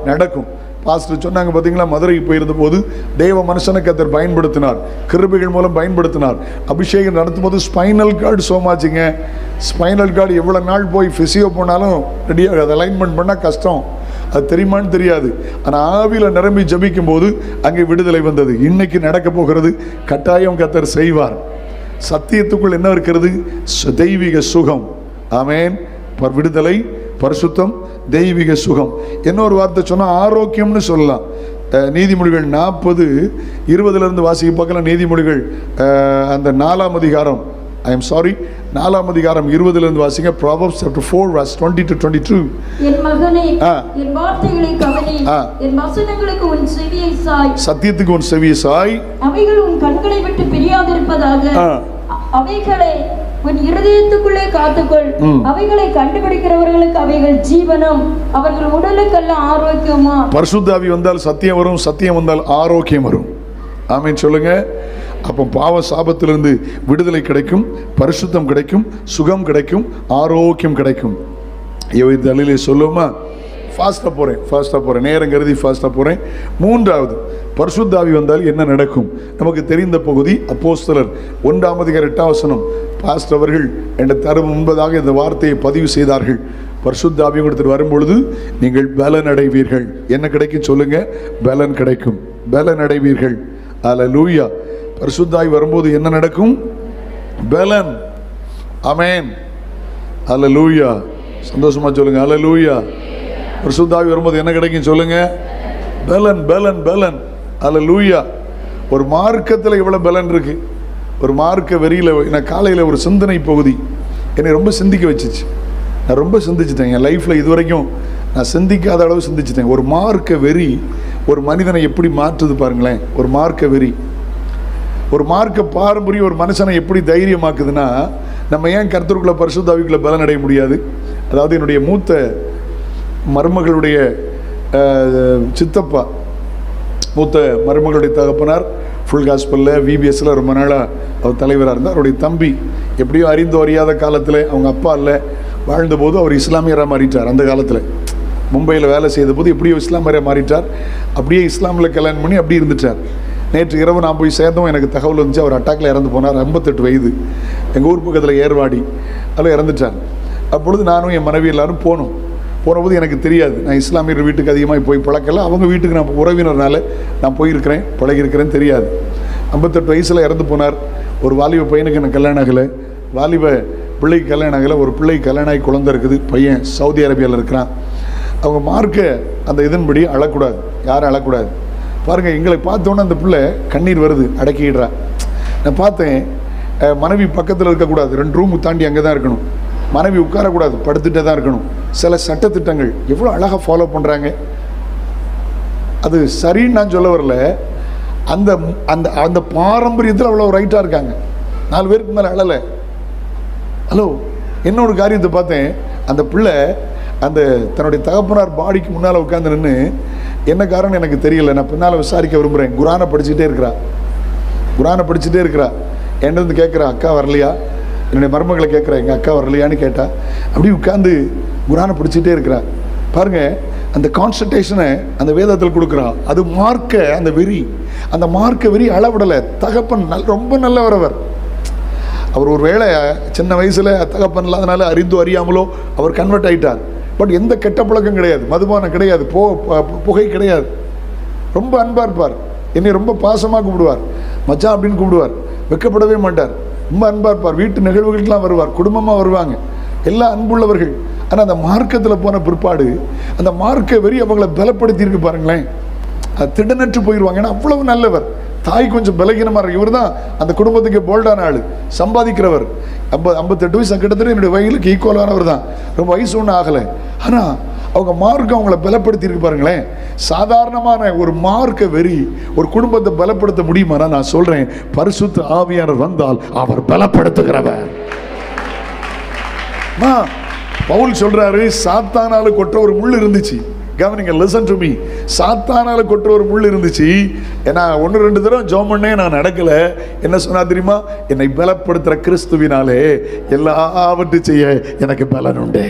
நடக்கும். பாஸ்டர் சொன்னாங்க பார்த்தீங்களா, மதுரைக்கு போயிருந்த போது தேவ மனுஷனை கர்த்தர் பயன்படுத்தினார், கிருபைகள் மூலம் பயன்படுத்தினார். அபிஷேகம் நடத்தும் போது ஸ்பைனல் கார்டு சோமாச்சுங்க. ஸ்பைனல் கார்டு எவ்வளோ நாள் போய் ஃபிசியோ போனாலும் ரெடியாக அதை அலைன்மெண்ட் பண்ணால் கஷ்டம். அது தெரியுமான்னு தெரியாது. ஆனால் ஆவியில் நிரம்பி ஜபிக்கும் போது அங்கே விடுதலை வந்தது. இன்னைக்கு நடக்க போகிறது. கட்டாயம் கர்த்தர் செய்வார். சத்தியத்துக்குள் என்ன இருக்கிறது? தெய்வீக சுகம். ஆமென். விடுதலை, பரிசுத்தம், தெய்வீக சுகம். இன்னொரு வார்த்தை சொன்னால் ஆரோக்கியம்னு சொல்லலாம். நீதிமொழிகள் 40:20 வாசிக்க பார்க்கலாம். நீதிமொழிகள் அந்த 4ஆம் அதிகாரம், 4ஆம் அதிகாரம் 20 வாசிங்க. Proverbs chapter 4 verse 20 to 22. என் மகனே, என் வார்த்தைகளை கவனி, என் வசனங்களுக்கு உன் செவியை சாய். சத்தியத்துக்கு உன் செவியை சாய். அவைகள் உன் கண்களை விட்டு பிரியாதிருப்பதாக. அவைகளை உன் இருதயத்துக்குள்ளே காத்துக்கொள். அவைகளை கண்டுபிடிக்கிறவர்களுக்கு அவைகள் ஜீவனம், அவர்கள் உடலுக்கெல்லாம் ஆரோக்கியமா. பரிசுத்த ஆவி வந்தால் சத்தியம் வரும், சத்தியம் வந்தால் ஆரோக்கியம் வரும். ஆமென் சொல்லுங்க. அப்போ பாவ சாபத்திலிருந்து விடுதலை கிடைக்கும், பரிசுத்தம் கிடைக்கும், சுகம் கிடைக்கும், ஆரோக்கியம் கிடைக்கும். தலையிலே சொல்லுமா? ஃபாஸ்ட்டாக போகிறேன், நேரம் கருதி ஃபாஸ்ட்டாக போகிறேன். 3வது, பரிசுத்த ஆவி வந்தால் என்ன நடக்கும்? நமக்கு தெரிந்த பகுதி அப்போஸ்தலர் 1ஆம் அதிகாரம் 8ஆம் வசனம். பாஸ்டர் அவர்கள் என்ற தரும் முன்பதாக இந்த வார்த்தையை பதிவு செய்தார்கள். பரிசுத்த ஆவி கொடுத்துட்டு வரும்பொழுது நீங்கள் பலன் அடைவீர்கள். என்ன கிடைக்கும் சொல்லுங்க? பலன் கிடைக்கும், பலன் அடைவீர்கள். அல்லேலூயா. பரிசுத்த ஆவி வரும்போது என்ன நடக்கும்? பலன். ஆமென். அல்லேலூயா. சந்தோஷமா சொல்லுங்க அல்லேலூயா. பரிசுத்த ஆவி வரும்போது என்ன கிடைக்கும் சொல்லுங்க? பலன், பலன், பலன். அல்லேலூயா. ஒரு மார்க்கத்தில் எவ்வளவு பலன் இருக்கு. ஒரு மார்க்க வெறியில் நான் காலையில் ஒரு சிந்தனை பகுதி என்னை ரொம்ப சிந்திக்க வச்சிச்சு. நான் ரொம்ப சிந்திச்சிட்டேன். என் லைஃப்பில் இதுவரைக்கும் நான் சிந்திக்காத அளவு சிந்திச்சிட்டேன். ஒரு மார்க்க வெறி ஒரு மனிதனை எப்படி மாற்றுது பாருங்களேன். ஒரு மார்க்க வெறி, ஒரு மார்க்க பாரம்பரியம் ஒரு மனுஷனை எப்படி தைரியமாக்குதுன்னா, நம்ம ஏன் கர்த்தருக்குள்ள பரிசுத்த ஆவிக்குள்ள பலன் அடைய முடியாது? அதாவது என்னுடைய மூத்த மருமகளுடைய சித்தப்பா, மூத்த மருமகளுடைய தகப்பனார் ஃபுல் காஸ்பலில் விபிஎஸ்ல ரொம்ப நாளாக அவர் தலைவராக இருந்தார். அவருடைய தம்பி எப்படியோ அறிந்தோ அறியாத காலத்தில் அவங்க அப்பா இல்லை வாழ்ந்தபோது அவர் இஸ்லாமியராக மாறிட்டார். அந்த காலத்தில் மும்பையில் வேலை செய்த போது எப்படியோ இஸ்லாமியராக மாறிட்டார். அப்படியே இஸ்லாமில் கல்யாணம் பண்ணி அப்படி இருந்துட்டார். நேற்று இரவு நான் போய் சேர்ந்தோம், எனக்கு தகவல் வந்துச்சு அவர் அட்டாக்கில் இறந்து போனார். 58 வயது. எங்கள் ஊர் பக்கத்தில் ஏர்வாடி, அதில் இறந்துட்டார். அப்பொழுது நானும் என் மனைவி எல்லாரும் போனபோது எனக்கு தெரியாது. நான் இஸ்லாமியர் வீட்டுக்கு அதிகமாக போய் பழக்கல. அவங்க வீட்டுக்கு நான் உறவினர்னால நான் போயிருக்கிறேன், பழகிருக்கிறேன், தெரியாது. 58 வயசில் இறந்து போனார். ஒரு வாலிப பையனுக்கு எனக்கு கல்யாணம் ஆகலை, வாலிப பிள்ளைக்கு கல்யாணம் ஆகலை. ஒரு பிள்ளைக்கு கல்யாணம் ஆகி குழந்தை இருக்குது. பையன் சவுதி அரேபியாவில் இருக்கிறான். அவங்க மார்க்க அந்த இதன்படி அழக்கூடாது, யாரும் அழக்கூடாது. பாருங்கள், எங்களை பார்த்தோன்னே அந்த பிள்ளை கண்ணீர் வருது, அடக்கிடுறா. நான் பார்த்தேன், மனைவி பக்கத்தில் இருக்கக்கூடாது, 2 ரூம் தாண்டி அங்கே தான் இருக்கணும். மனைவி உட்காரக்கூடாது, படுத்துகிட்டே தான் இருக்கணும். சில சட்டத்திட்டங்கள் எவ்வளோ அழகாக ஃபாலோ பண்ணுறாங்க. அது சரின்னு நான் சொல்ல வரல. அந்த அந்த அந்த பாரம்பரியத்தில் அவ்வளோ ரைட்டாக இருக்காங்க. 4 பேருக்கு மேலே அழலை. ஹலோ, இன்னொரு காரியத்தை பார்த்தேன். அந்த பிள்ளை அந்த தன்னுடைய தகப்பனார் பாடிக்கு முன்னால் உட்காந்து நின்று, என்ன காரணம் எனக்கு தெரியல, நான் பின்னால் விசாரிக்க விரும்புகிறேன். குரானை படிச்சுட்டே இருக்கிறா. என்னது கேட்குறா, அக்கா வரலையா? என்னுடைய மருமகளை கேட்குறா, எங்கள் அக்கா வரலையான்னு கேட்டா. அப்படி உட்காந்து குரானை படிச்சுட்டே இருக்கிறா. பாருங்கள், அந்த கான்சன்ட்ரேஷனை அந்த வேதத்தில் கொடுக்குறா. அது மார்க்க அந்த வெறி, அந்த மார்க்க வெறி அளவிடலை. தகப்பன் ரொம்ப நல்லவர். அவர் ஒரு வேளை சின்ன வயசில் தகப்பன் இல்லாதனால அறிந்தோ அறியாமலோ அவர் கன்வெர்ட் ஆகிட்டார். பட் எந்த கெட்ட பழக்கம் கிடையாது, மதுபானம் கிடையாது, புகை கிடையாது. ரொம்ப அன்பா இருப்பார், என்னை ரொம்ப பாசமாக கூப்பிடுவார், மச்சான் அப்படின்னு கூப்பிடுவார், வெக்கப்படவே மாட்டார், ரொம்ப அன்பா இருப்பார். வீட்டு நிகழ்வுகளுக்கெல்லாம் வருவார், குடும்பமாக வருவாங்க, எல்லாம் அன்புள்ளவர்கள். ஆனால் அந்த மார்க்கத்தில் போன பிற்பாடு அந்த மார்க்க வெறி அவங்கள பலப்படுத்தி இருக்கு பாருங்களேன். அது திடனற்று போயிடுவாங்க. ஏன்னா அவ்வளவு நல்லவர். தாய் கொஞ்சம் பலகீனமாக இருக்கு. இவர் தான் அந்த குடும்பத்துக்கு போல்டான ஆள், சம்பாதிக்கிறவர். 58 வயசு கிட்டத்தட்ட என்னுடைய வயலுக்கு ஈக்குவலானவர் தான். ரொம்ப வயசு ஒன்றும் ஆகலை. ஆனால் அவங்க மார்க்கம் அவங்கள பலப்படுத்தி இருக்கு பாருங்களேன். சாதாரணமான ஒரு மார்க்க வெறி ஒரு குடும்பத்தை பலப்படுத்த முடியுமானா? நான் சொல்றேன், பரிசுத்த ஆவியானவர் வந்தால் அவர் பலப்படுத்துகிறவர். பவுல் சொல்றாரு, சாத்தானால கொற்ற ஒரு முள் இருந்துச்சு. கவனிங்க, listen to me. சாத்தானால கொற்ற ஒரு முள் இருந்துச்சு. ஏன்னா 1-2 தடவை ஜெபம் பண்ணே நான் நடக்கல. என்ன சொன்னா தெரியுமா? என்னை பலப்படுத்துற கிறிஸ்துவினாலே எல்லாவற்றையும் செய்ய எனக்கு பலன் உண்டு.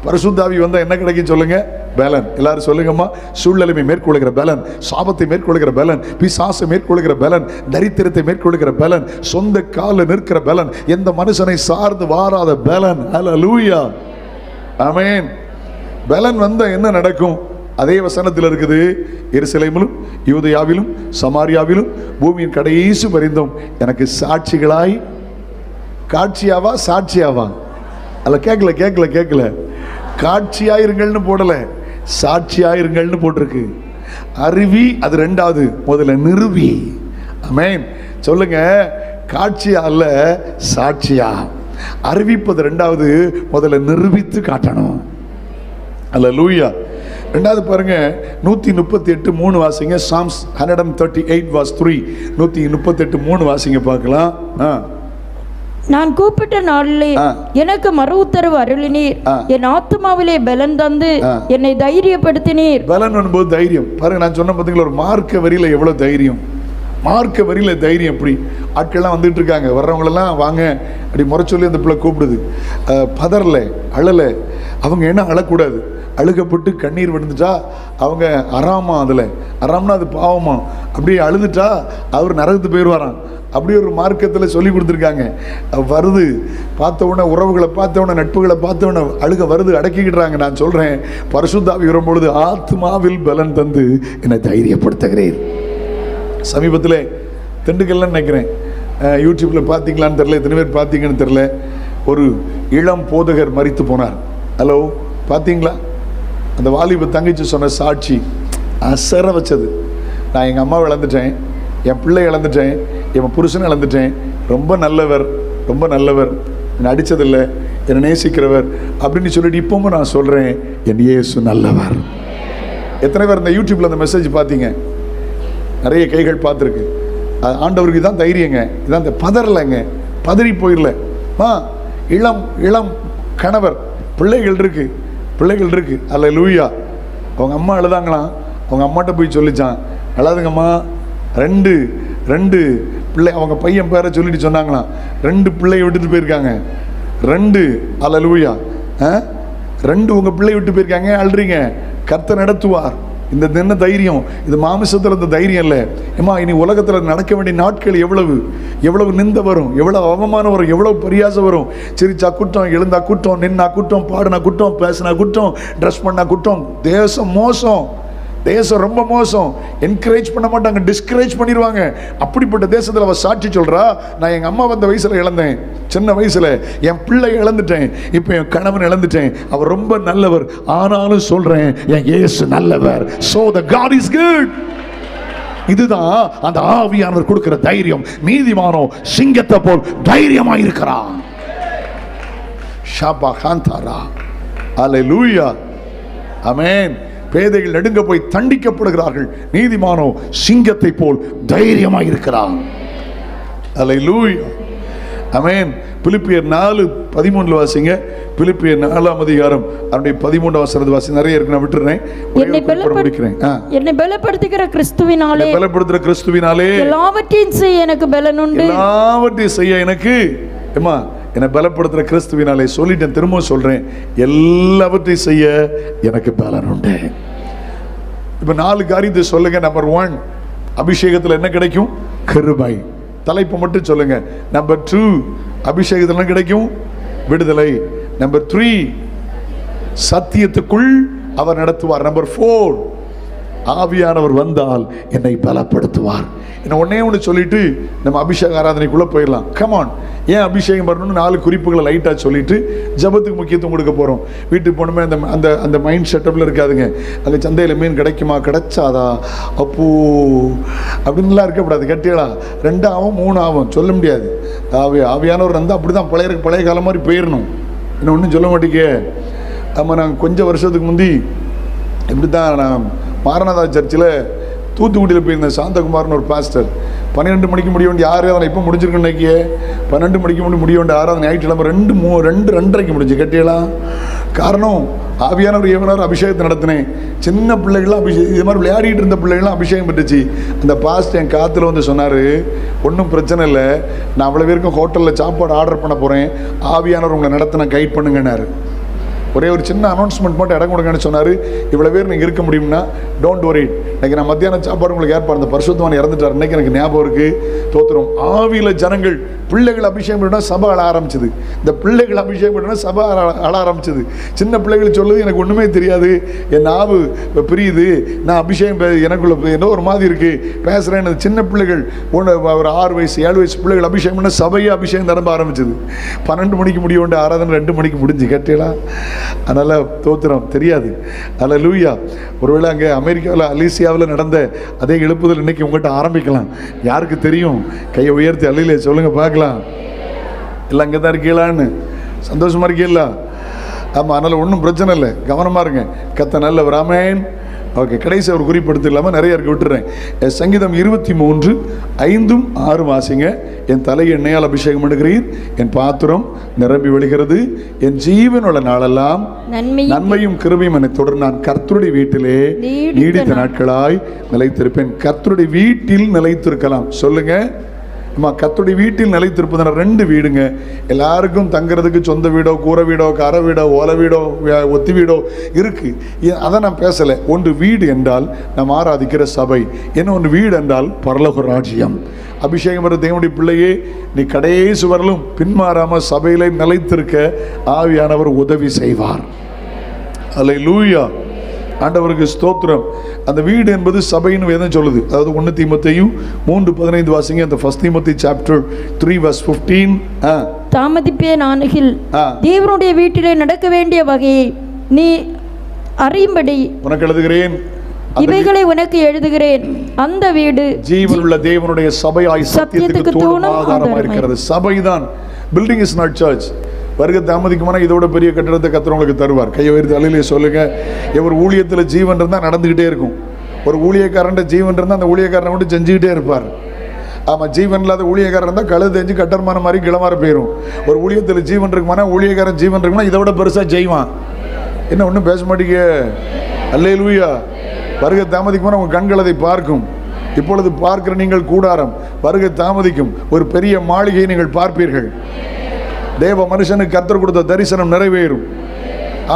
பரிசுத்தாவி வந்தா என்ன கிடைக்கும் சொல்லுங்க? பலன். எல்லாரும் சொல்லுங்கம்மா. சூழ்நிலைமை மேற்கொள்கிற பலன், சாபத்தை மேற்கொள்கிற பலன், பிசாசை மேற்கொள்கிற பலன், தரித்திரத்தை மேற்கொள்கிற பலன், சொந்த கால நிற்கிற பலன், எந்த மனுஷனை சார்ந்து வாராத பலன். ஹல்லேலூயா, ஆமென். பலன் வந்தா என்ன நடக்கும்? அதே வசனத்தில் இருக்குது, எருசலேமிலும் யூதேயாவிலும் சமாரியாவிலும் பூமியின் கடைசி பரிந்தும் எனக்கு சாட்சிகளாய். காட்சியாவா சாட்சியாவா? அல்ல, கேட்கல. காட்சியாயிருங்கள்னு போடல, சாட்சியாயிருங்கள்னு போட்டிருக்கு. அருவி அது 2வது, முதல்ல நிறுவி. ஆமென். சொல்லுங்க, காட்சியா அல்ல சாட்சியா. அறிவிப்பது 2வது, முதல்ல நிரூபித்து காட்டணும். அல்லேலூயா. 2வது பாருங்க, 138:3 வாசிங்க. Psalms 138:3. 138:3 வாசிங்க பார்க்கலாம். நான் கூப்பிட்ட நாளிலே எனக்கு மறு உத்தரவு அருளினீர். என் ஆத்துமாவிலே பலன் தந்து என்னை தைரியப்படுத்தினீர். பலன் என்பது தைரியம். பாருங்க, நான் சொன்ன பார்த்தீங்களா, ஒரு மார்க்க வரியில எவ்வளவு தைரியம். மார்க்க வரியில தைரியம். எப்படி ஆட்கள்லாம் வந்துட்டு இருக்காங்க, வர்றவங்களெல்லாம் வாங்க அப்படி முறை சொல்லி அந்த பிள்ளை கூப்பிடுது. பதறல, அழலை. அவங்க என்ன அழக்கூடாது, அழுகப்பட்டு கண்ணீர் விழுந்துட்டா அவங்க அறாமா. அதில் அறாம்னா அது பாவமா. அப்படியே அழுதுட்டா அவர் நரகத்து போயிடுவாராம். அப்படி ஒரு மார்க்கத்தில் சொல்லி கொடுத்துருக்காங்க. வருது, பார்த்த உடனே உறவுகளை பார்த்த உடனே நட்புகளை பார்த்த உடனே அழுக வருது, அடக்கிக்கிட்டுறாங்க. நான் சொல்கிறேன், பரிசுத்தாவி வரும்பொழுது ஆத்மாவில் பலன் தந்து என்னை தைரியப்படுத்துகிறேன். சமீபத்தில் திண்டுக்கல்ல நினைக்கிறேன், யூடியூப்பில் பார்த்தீங்களான்னு தெரில, எத்தனை பேர் பார்த்தீங்கன்னு தெரில, ஒரு இளம் போதகர் மரித்து போனார். ஹலோ, பார்த்தீங்களா? அந்த வாலிப தங்கச்சி சொன்ன சாட்சி அசர வச்சது. நான் எங்கள் அம்மாவை இழந்துட்டேன், என் பிள்ளை இழந்துட்டேன், என் புருஷனை இழந்துட்டேன். ரொம்ப நல்லவர், ரொம்ப நல்லவர், என்னை அடித்ததில்லை, என்னை நேசிக்கிறவர் அப்படின்னு சொல்லிட்டு இப்பவும் நான் சொல்கிறேன், என் இயேசு நல்லவர். எத்தனை பேர் இந்த யூடியூப்பில் அந்த மெசேஜ் பார்த்தீங்க? நிறைய கைகள் பார்த்துருக்கு. ஆண்டவருக்கு தான் தைரியங்க, இதான் இந்த பதறலைங்க, பதறி போயிடல. இளம் கணவர், பிள்ளைகள் இருக்கு. அல்லேலூயா. அவங்க அம்மா அழுதாங்களாம். அவங்க அம்மாட்ட போய் சொல்லிச்சான், அழாதுங்கம்மா, ரெண்டு பிள்ளை, அவங்க பையன் பேரை சொல்லிட்டு சொன்னாங்களாம், 2 பிள்ளையை விட்டுட்டு போயிருக்காங்க. 2 அல்லேலூயா. 2 உங்க பிள்ளை விட்டு போயிருக்காங்க, அழுறீங்க. கர்த்தர் நடத்துவார். இந்த என்ன தைரியம், இது மாமிசத்தில் இந்த தைரியம் இல்லை. ஏமா, இனி உலகத்தில் நடக்க வேண்டிய நாட்கள் எவ்வளவு நிந்த வரும், எவ்வளவு அவமானம் வரும், எவ்வளவு பரியாசம் வரும். சிரிச்சா குற்றம், எழுந்தா குற்றம், நின்னா குற்றம், பாடினா குற்றம், பேசினா குற்றம், ட்ரெஸ் பண்ணா குற்றம். தேசம் மோசம், தேசம் ரொம்ப மோசம். என்கரேஜ் பண்ண மாட்டாங்க, டிஸ்கரேஜ் பண்ணிடுவாங்க. அப்படிப்பட்ட தேசத்தில் அவள் சாட்சி சொல்றா, நான் எங்கள் அம்மா வந்த வயசில் இழந்தேன், சின்ன வயசில் என் பிள்ளை இழந்துட்டேன், இப்போ என் கணவன் இழந்துட்டேன். அவர் ரொம்ப நல்லவர், ஆனாலும் சொல்றேன், என் இயேசு நல்லவர். So the God is good. இதுதான் அந்த ஆவியானவர் கொடுக்கிற தைரியம். நீதிமானோ சிங்கத்தை போல் தைரியமா இருக்கிறான். ஷாபா காந்தாரா. அல்லேலூயா, ஆமென். பேதைகள் நடுங்க போய் தண்டிக்கப்படுகிறார்கள், நீதிமானோ சிங்கத்தை போல் தைரியமாக இருக்கிறான். அல்லேலூயா, ஆமென். பிலிப்பியர் 4:13 வாசிங்க. பிலிப்பியர் 4ஆம் அதிகாரம் அவருடைய 13ஆம் வசனத்தை வாசி. நிறைய இருக்கு, நான் விட்டுறேன். என்னை பலப்படுத்துகிற கிறிஸ்துவினாலே, பலப்படுத்துகிற கிறிஸ்துவினாலே எல்லாவற்றையும் செய்ய எனக்கு பலன் உண்டு. எல்லாவற்றையும் செய்ய எனக்கு, ஏமா, என்னை பலப்படுத்துகிற கிறிஸ்துவினாலே. சொல்லிட்டேன், திரும்ப சொல்றேன், எல்லாவற்றையும் செய்ய எனக்கு பலன் உண்டு. இப்ப 4 காரியத்தை சொல்லுங்க. நம்பர் 1, அபிஷேகத்தில் என்ன கிடைக்கும்? கிருபை. தலைப்பு மட்டும் சொல்லுங்க. நம்பர் 2, அபிஷேகத்தில் என்ன கிடைக்கும்? விடுதலை. நம்பர் 3, சத்தியத்துக்குள் அவர் நடத்துவார். நம்பர் 4, ஆவியானவர் வந்தால் என்னை பலப்படுத்துவார். என்ன ஒன்னே ஒன்று சொல்லிட்டு நம்ம அபிஷேக ஆராதனைக்குள்ள போயிடலாம். கமான். ஏன் அபிஷேகம் பண்ணணும்னு 4 குறிப்புகளை லைட்டாக சொல்லிட்டு ஜபத்துக்கு முக்கியத்துவம் கொடுக்க போகிறோம். வீட்டுக்கு போகணுமே அந்த அந்த அந்த மைண்ட் செட்டப்பில் இருக்காதுங்க. அங்கே சந்தையில் மீன் கிடைக்குமா, கிடைச்சாதா, அப்போ அப்படின்லாம் இருக்கக்கூடாது. கட்டியலா 2 ஆகும் 3 ஆகும் சொல்ல முடியாது. ஆவியானவர் வந்து அப்படி தான் பழைய காலம் மாதிரி போயிடணும். இன்னும் ஒன்றும் சொல்ல மாட்டேங்க. ஆமாம், நாங்கள் கொஞ்சம் வருஷத்துக்கு முந்தி இப்படி தான் நான் மாரநாதா சர்ச்சில் தூத்துக்குடியில் போயிருந்தேன். சாந்தகுமார்னு ஒரு பாஸ்டர் 12 மணிக்கு முடிய வேண்டிய ஆராதனை இப்போ முடிஞ்சிருக்குன்னு நினைக்கிய 12 மணிக்கு முடிய வேண்டிய ஆராதனை ஞாயிற்றுக்கிழமை 2:30 முடிஞ்சு. கட்டியலாம். காரணம் ஆவியானவர் ஏவனார் அபிஷேகத்தை நடத்தினேன். சின்ன பிள்ளைகள்லாம் இது மாதிரி விளையாடிட்டு இருந்த பிள்ளைகள்லாம் அபிஷேகம் பெற்றுச்சு. அந்த பாஸ்டர் என் காற்றுல வந்து சொன்னார், ஒன்றும் பிரச்சனை இல்லை, நான் அவ்வளோ பேருக்கும் ஹோட்டலில் சாப்பாடு ஆர்டர் பண்ண போகிறேன், ஆவியானவர் உங்களை நடத்தின கைட் பண்ணுங்கன்னாரு. ஒரே ஒரு சின்ன அனௌன்ஸ்மெண்ட் மட்டும் இடம் கொடுங்கன்னு சொன்னார். இவ்வளோ பேர் நீங்கள் இருக்க முடியும்னா டோன்ட் வரி, இன்றைக்கி நான் மத்தியானம் சாப்பாடு உங்களுக்கு ஏற்பாடு. அந்த பரிசுத்தவான் இறந்துட்டார். இன்றைக்கி எனக்கு ஞாபகம் இருக்குது. தோத்திரம். ஆவியில் ஜனங்கள் பிள்ளைகள் அபிஷேகம் பண்ணால் சபை அழ ஆரம்பிச்சுது. இந்த பிள்ளைகள் அபிஷேகம் பண்ணால் சபை அழ ஆரம்பிச்சுது. சின்ன பிள்ளைகள் சொல்லுது, எனக்கு ஒன்றுமே தெரியாது, என் நாவு பிரியுது, நான் அபிஷேகம் எனக்குள்ள என்ன ஒரு மாதிரி இருக்குது பேசுகிறேன்னு. சின்ன பிள்ளைகள் ஒரு 6 வயசு 7 வயசு பிள்ளைகள் அபிஷேகம் பண்ண சபையை அபிஷேகம் நிரம்ப ஆரம்பிச்சுது. 12 மணிக்கு முடிய வேண்டிய ஆராதனை 2 மணிக்கு முடிஞ்சு. கட்டலாம். அதனால் தோத்திரம் தெரியாது. அதில் லூயா. ஒருவேளை அங்கே அமெரிக்காவில் அலிசியாவில் நடந்த அதே எழுப்புதல் இன்னைக்கு உங்கள்கிட்ட ஆரம்பிக்கலாம். யாருக்கு தெரியும்? கையை உயர்த்தி அல்லையிலே சொல்லுங்கள் பார்க்கலாம். எல்லாம் அங்கே தான் இருக்கீங்களான்னு சந்தோஷமாக இருக்கீங்களா? ஆமாம். அதனால் ஒன்றும் பிரச்சனை இல்லை, கவனமாக இருங்க. கத்த நல்லவர். ஆமென். ஓகே, கடைசி ஒரு குறிப்பிடுத்து இல்லாமல் நிறைய இருக்க விட்டுறேன். சங்கீதம் 23:5-6 வாசிங்க. என் தலையை எண்ணெயால் அபிஷேகம் பண்ணுகிறீர், என் பாத்திரம் நிரம்பி விழுகிறது, என் ஜீவனுள்ள நாளெல்லாம் நன்மையும் கிருபையும் என்னை தொடர். நான் கர்த்தருடைய வீட்டிலே நீடித்த நாட்களாய் நிலைத்திருப்பேன். கர்த்தருடைய வீட்டில் நிலைத்திருக்கலாம். சொல்லுங்க. அம்மா, கர்த்தருடைய வீட்டில் நிலைத்திருப்பதுனா 2 வீடுங்க. எல்லாருக்கும் தங்குறதுக்கு சொந்த வீடோ, கூரை வீடோ, கரை வீடோ, ஓலை வீடோ, ஒத்தி வீடோ இருக்கு. அதை நான் பேசலை. ஒன்று வீடு என்றால் நாம் ஆராதிக்கிற சபை, இன்னொன்று வீடு என்றால் பரலோக ராஜ்யம். அபிஷேகம் பெற்ற தேவனுடைய பிள்ளையே, நீ கடைசி வரலும் பின்மாறாமல் சபையிலே நிலைத்திருக்க ஆவியானவர் உதவி செய்வார். அல்லேலூயா. ஆண்டவருக்கு ஸ்தோத்திரம். அந்த வீடு என்பது சபைன்னு வேதம் சொல்லுது. அதாவது 1 தீமோத்தேயு 3:15 வாசிங்க. அந்த 1 தீமோத்தேயு chapter 3:15. தாமதிப்பேன் ஆனகில் தேவனுடைய வீட்டிலே நடக்க வேண்டிய வகையை நீ அறியும்படி உனக்கு எழுதுகிறேன், இவைகளை உனக்கு எழுதுகிறேன். அந்த வீடு ஜீவனுள்ள தேவனுடைய சபையாய் சத்தியத்துக்கு தூணும் ஆதாரமாக இருக்கிறது. சபைதான். Building is not church. வருகை தாமதிக்குமானா இதோட பெரிய கட்டிடத்தை கர்த்தர் உங்களுக்கு தருவார். கையை உயர்த்தி அல்லேலூயா சொல்லுங்க. ஒரு ஊழியத்தில் ஜீவன் இருந்தால் நடந்துக்கிட்டே இருக்கும். ஒரு ஊழியக்காரன் ஜீவன் இருந்தால் அந்த ஊழியக்காரனை மட்டும் செஞ்சுக்கிட்டே இருப்பார். ஆமாம். ஜீவன் இல்லாத ஊழியக்காரன் இருந்தால் கழுது தெரிஞ்சு கட்டர்மான மாதிரி கிளமாற போயிடும். ஒரு ஊழியத்தில் ஜீவன் இருக்குமானா, ஊழியக்காரன் ஜீவன் இருக்குன்னா இதோட பெருசாக செய்வான். என்ன ஒன்றும் பேச மாட்டீங்க? அல்லேலூயா. வருகை தாமதிக்குமானா உங்கள் கண்கள் அதை பார்க்கும். இப்பொழுது பார்க்கிற நீங்கள் கூடாரம், வருகை தாமதிக்கும் ஒரு பெரிய மாளிகையை நீங்கள் பார்ப்பீர்கள். தேவ மனுஷனுக்கு கர்த்தர் கொடுத்த தரிசனம் நிறைவேறும்.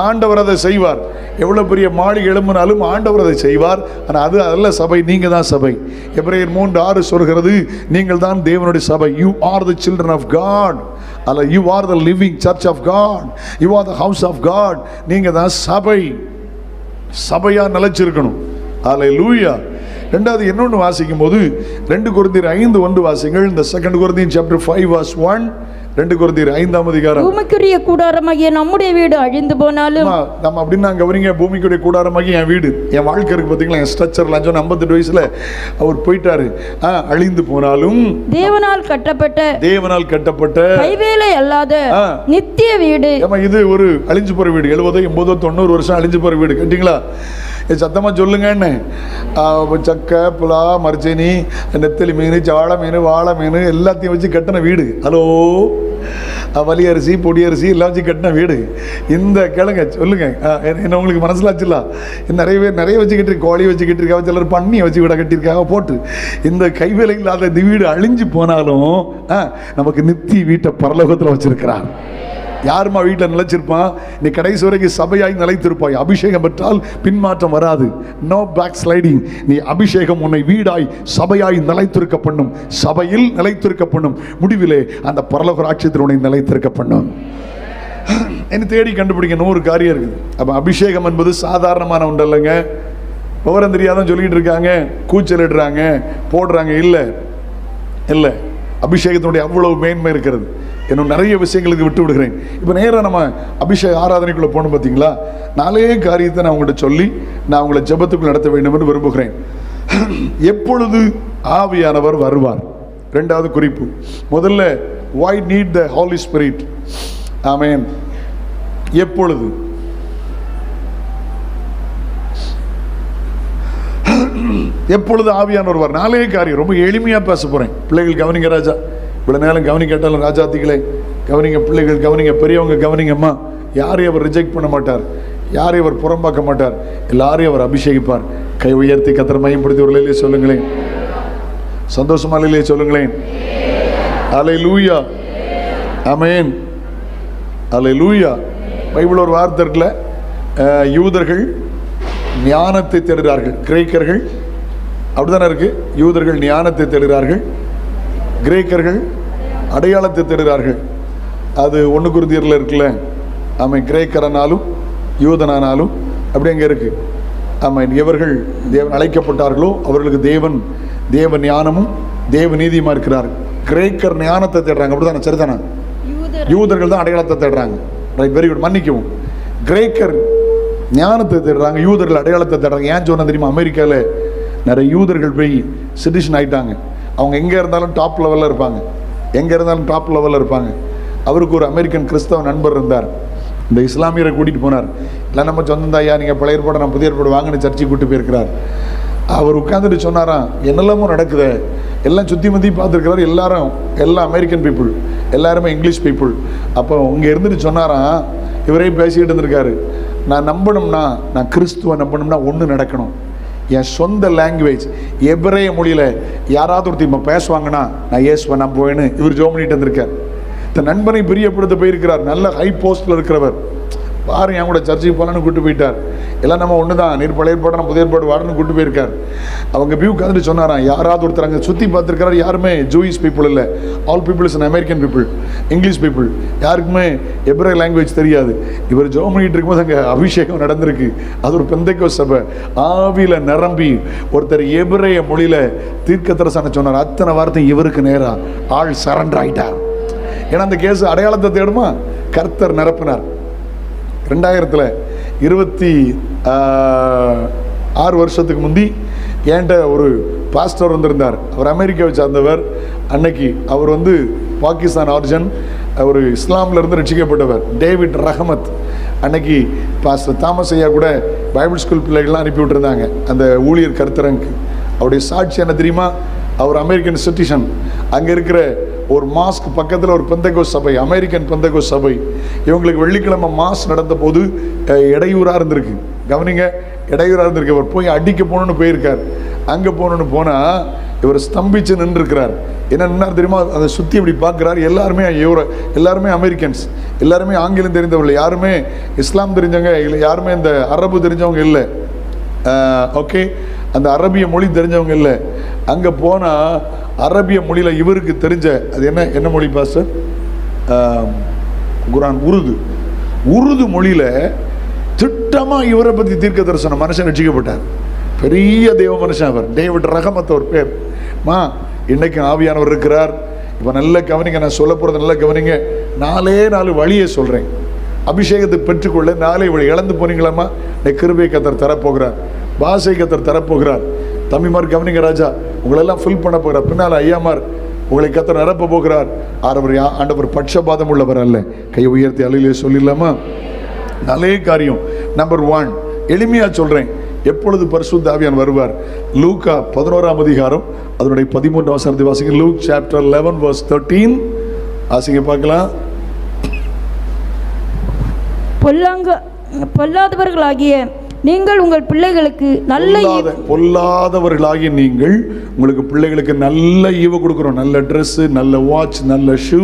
ஆண்டவர் அதை செய்வார். எவ்வளோ பெரிய மாளிகை எழும்பினாலும் ஆண்டவர் அதை செய்வார். ஆனால் அது அல்ல சபை, நீங்கள் தான் சபை. எபிரேயர் 3:6 சொல்கிறது, நீங்கள் தான் தேவனுடைய சபை. You are the children of God. அல்ல, you are the living church of God. You are the house of God. நீங்கள் தான் சபை. சபையாக நிலைச்சிருக்கணும். அல்லேலூயா. ரெண்டாவது இன்னொன்று வாசிக்கும் போது 2 கொரிந்தியர் 5:1 வாசிங்கள். இந்த 2 கொரிந்தியர் chapter 5:1. 2 கொரிந்தியர் 5ஆம் அதிகாரம். பூமிக்குரிய கூடாரமாகிய நம்முடைய வீடு அழிந்து போனாலும், நம்ம அப்படின்னா கவனிங்க, பூமிக்குரிய கூடாரமாகி என் வீடு, என் வாழ்க்கை இருக்கு பார்த்தீங்களா, என் ஸ்ட்ரக்சர் 58 வயசுல அவர் போயிட்டாரு. அழிந்து போனாலும் தேவனால் கட்டப்பட்ட கைவேலை அல்லாத நித்திய வீடு. இது ஒரு அழிஞ்சு போற வீடு. 70, 80, 90 வருஷம் அழிஞ்சு போற வீடு. கேட்டீங்களா? சத்தமாக சொல்லுங்கன்னு. சக்கை, புலா, மரச்சேனி, நெத்தலி மீன், சாள மீன், வாழை மீன் எல்லாத்தையும் வச்சு கட்டின வீடு. ஹலோ, வலி அரிசி, பொடி அரிசி எல்லாம் வச்சு கட்டின வீடு. இந்த கிழங்க சொல்லுங்க, என்ன உங்களுக்கு மனசிலாச்சுல? நிறைய பேர் நிறைய வச்சுக்கிட்டு இருக்கு. கோழி வச்சுக்கிட்டு இருக்காங்க, சிலர் பண்ணி வச்சு வீடை கட்டியிருக்காங்க போட்டு. இந்த கைவேலை இல்லாத இந்த வீடு அழிஞ்சு போனாலும் நமக்கு நித்திய வீட்டை பரலோகத்தில் வச்சிருக்கிறார். யாருமா வீட்டில் நிலைச்சிருப்பான்? நீ கடைசி வரைக்கும் சபையாய் நிலைத்திருப்பாய். அபிஷேகம் பெற்றால் பின்மாற்றம் வராது. No backsliding. நீ அபிஷேகம் உன்னை வீடாய் சபையாய் நிலைத்திருக்க பண்ணும். சபையில் நிலைத்திருக்க பண்ணும். முடிவிலே அந்த பரலோக ராஜ்யத்தில் உன்னை நிலைத்திருக்க பண்ணும். என்ன தேடி கண்டுபிடிக்க 100 காரியம் இருக்குது. அப்போ அபிஷேகம் என்பது சாதாரணமான ஒன்று இல்லைங்க. விவரம் தெரியாதான் சொல்லிட்டு இருக்காங்க, கூச்சலிடுறாங்க, போடுறாங்க. இல்லை இல்லை, அபிஷேகத்தினுடைய அவ்வளவு மேன்மை இருக்கிறது. இன்னும் நிறைய விஷயங்களுக்கு விட்டு விடுகிறேன். இப்போ நேராக நம்ம அபிஷேக ஆராதனைக்குள்ளே போகணும். பார்த்தீங்களா, 4 காரியத்தை நான் உங்கள்கிட்ட சொல்லி நான் உங்களை ஜெபத்துக்குள் நடத்த வேண்டும் என்று விரும்புகிறேன். எப்பொழுது ஆவியானவர் வருவார்? 2வது குறிப்பு. முதல்ல, why need the Holy Spirit? ஆமென். எப்பொழுது? எப்பொழுது ஆவியானவர் வருவார்? 4 காரியம். ரொம்ப எளிமையாக பேச போகிறேன். பிள்ளைகள் கவனிங்க ராஜா, இவ்வளோ நேரம் கவனிக்கட்டாலும் ராஜாத்திகளே கவனிங்க, பிள்ளைகள் கவனிங்க, பெரியவங்க கவனிங்கம்மா. யாரையும் அவர் ரிஜெக்ட் பண்ண மாட்டார், யாரையும் அவர் புறம்பாக்க மாட்டார், எல்லாரையும் அவர் அபிஷேகிப்பார். கை உயர்த்தி கர்த்தரை மையப்படுத்தி ஒரு இல்லையே சொல்லுங்களேன், சந்தோஷமா இல்லையே சொல்லுங்களேன். அல்லேலூயா, ஆமென், அல்லேலூயா. பைபிள் ஒரு வார்த்தை இருக்குல்ல, யூதர்கள் ஞானத்தை தேடுகிறார்கள், கிரேக்கர்கள், அப்படித்தானே இருக்கு. யூதர்கள் ஞானத்தை தேடுகிறார்கள், கிரேக்கர்கள் அடையாளத்தை தேடுகிறார்கள். அது 1 கொரிந்தியரில் இருக்குல்ல. ஆமாம், கிரேக்கரானாலும் யூதனானாலும் அப்படி அங்கே இருக்கு. ஆமாம், எவர்கள் தேவன் அழைக்கப்பட்டார்களோ அவர்களுக்கு தேவ ஞானமும் தேவ நீதியுமா இருக்கிறார். கிரேக்கர் ஞானத்தை தேடுறாங்க, அப்படித்தானே? சரிதானே? யூதர்கள் தான் அடையாளத்தை தேடுறாங்க. Right, very good. மன்னிக்கவும், கிரேக்கர் ஞானத்தை தேடுறாங்க, யூதர்கள் அடையாளத்தை தேடுறாங்க. ஏன் சொன்ன தெரியுமா? அமெரிக்காவில் நிறைய யூதர்கள் போய் சிட்டிசன் ஆகிட்டாங்க. அவங்க எங்கே இருந்தாலும் டாப் லெவலில் இருப்பாங்க, எங்கே இருந்தாலும் டாப் லெவலில் இருப்பாங்க. அவருக்கு ஒரு அமெரிக்கன் கிறிஸ்தவ நண்பர் இருந்தார். இந்த இஸ்லாமியரை கூட்டிகிட்டு போனார். இல்லை நம்ம சொந்தம் ஐயா, நீங்கள் பழைய ஏற்பாடு நான் புதிய ஏற்பாடு வாங்கின சர்ச்சைக்கு கூப்பிட்டு போயிருக்கிறார். அவர் உட்காந்துட்டு சொன்னாராம், என்னெல்லாமோ நடக்குது, எல்லாம் சுற்றி முற்றி பார்த்துருக்கிறார். எல்லாம் அமெரிக்கன் பீப்புள், எல்லாருமே இங்கிலீஷ் பீப்புள். அப்போ இங்கே இருந்துட்டு சொன்னாராம், இவரே பேசிக்கிட்டு இருந்திருக்காரு, நான் நம்பணும்னா, நான் கிறிஸ்துவை நம்பணும்னா ஒன்று நடக்கணும். என் சொந்த லாங்குவேஜ் எபிரேய மொழியில் யாராவது ஒருத்தர் இப்போ பேசுவாங்கன்னா நான் இயேசுவை நம்புவேன்னு இவர் ஜெபம் பண்ணிட்டு வந்திருக்கார். இந்த நண்பனை பிரியப்படுத்த போயிருக்கிறார். நல்ல ஹை போஸ்ட்டில் இருக்கிறவர். பாரு, என் கூட சர்ச்சைக்கு போகலான்னு கூப்பிட்டு போயிட்டார். எல்லாம் நம்ம ஒன்று தான், நீர் பழைய ஏற்பாடு நம்ம புதிய ஏற்பாடு வாடன்னு கூப்பிட்டு போயிருக்கார். அவங்க வியூ உட்காந்துட்டு சொன்னாராம், யாராவது ஒருத்தர் அங்கே சுற்றி பார்த்துருக்கிறார், யாருமே ஜூயிஷ் பீப்புள் இல்லை, all people is American people, English people, யாருக்குமே எபிரே லாங்குவேஜ் தெரியாது. இவர் ஜெபம் பண்ணிட்டு இருக்கும்போது அங்கே அபிஷேகம் நடந்திருக்கு. அது ஒரு பெந்தைக்கோஸ்து சபை. ஆவியில் நிரம்பி ஒருத்தர் எபிரேய மொழியில் தீர்க்கதரிசனம் சொன்னார். அத்தனை வார்த்தை இவருக்கு நேராக ஆள் சரண்டர் ஆயிட்டார். ஏன்னா அந்த கேஸ் அடையாளத்தை தேடுமா, கர்த்தர் நிரப்பினார். 2026 வருஷத்துக்கு முந்தி என்கிட்ட ஒரு பாஸ்டர் வந்திருந்தார். அவர் அமெரிக்காவை சார்ந்தவர். அன்னைக்கு அவர் பாகிஸ்தான் ஆரிஜன், ஒரு இஸ்லாமிலிருந்து ரட்சிக்கப்பட்டவர், டேவிட் ரஹமத். அன்னைக்கு பாஸ்டர் தாமஸ் ஐயா கூட பைபிள் ஸ்கூல் பிள்ளைகள்லாம் அனுப்பி விட்டுருந்தாங்க அந்த ஊழியர் கருத்தரங்கு. அவருடைய சாட்சி என்ன தெரியுமா? அவர் அமெரிக்கன் சிட்டிசன். அங்கே இருக்கிற ஒரு மாஸ்க் பக்கத்தில் ஒரு பெந்தகோஸ்து சபை, அமெரிக்கன் பெந்தகோஸ்து சபை. இவங்களுக்கு வெள்ளிக்கிழமை மாஸ் நடந்த போது இடையூறாக இருந்திருக்கு. கவனிங்க, இடையூறாக இருந்திருக்கு. அவர் போய் அடிக்க போகணுன்னு போயிருக்கார். அங்கே போகணுன்னு போனால் இவர் ஸ்தம்பிச்சு நின்றுருக்கிறார். என்ன நின்னார் தெரியுமா? அதை சுற்றி இப்படி பார்க்குறாரு. எல்லாருமே அமெரிக்கன்ஸ், எல்லாருமே ஆங்கிலம் தெரிந்தவர்கள், யாருமே இஸ்லாம் தெரிஞ்சவங்க இல்லை, யாருமே இந்த அரபு தெரிஞ்சவங்க இல்லை. ஓகே, அந்த அரபிய மொழி தெரிஞ்சவங்க இல்லை. அங்கே போனால் அரபிய மொழியில் இவருக்கு தெரிஞ்ச, அது என்ன மொழி பாஸ்டர்? குரான், உருது மொழியில் திட்டமாக இவரை பற்றி தீர்க்க தரிசனம். மனுஷன் ரட்சிக்கப்பட்டார். பெரிய தேவ மனுஷன் அவர், டேவிட் ரஹமத் அவர் பேர். இன்னைக்கு ஆவியானவர் இருக்கிறார். இப்போ நல்ல கவனிங்க, நான் சொல்ல போகிறது நல்ல கவனிங்க. 4 வழியை சொல்கிறேன். அபிஷேகத்தை பெற்றுக்கொள்ள 4 வழி. இழந்து போனீங்களாம்மா, கிருபை கர்த்தர் தரப்போகிறார், பாஷை கர்த்தர் தரப்போகிறார். தம்பிமார் கவனிங்க ராஜா, உங்களெல்லாம் ஃபில் பண்ண போகிறார். பின்னால் ஐயாமார் உங்களை கர்த்தர் நிரப்ப போகிறார். ஆண்டவர் பட்சபாதம் உள்ளவர் அல்ல. கையை உயர்த்தி அலையிலே சொல்லிடலாமா? 4 காரியம். நம்பர் 1, எளிமையாக சொல்கிறேன், எப்பொழுது பரிசுத்த ஆவியானவர் வருவார்? லூக்கா 11ஆம் அதிகாரம் அதனுடைய 13 வசனத்தை வாசிங்க. லூக் சாப்டர் 11 verse 13 வாசிங்க பார்க்கலாம். பொல்லாதவர்களாகிய நீங்கள் உங்கள் பிள்ளைகளுக்கு பொல்லாதவர்களாகிய நீங்கள் உங்களுக்கு பிள்ளைகளுக்கு நல்ல ஈவை கொடுக்குறோம். நல்ல ட்ரெஸ்ஸு, நல்ல வாட்ச், நல்ல ஷூ.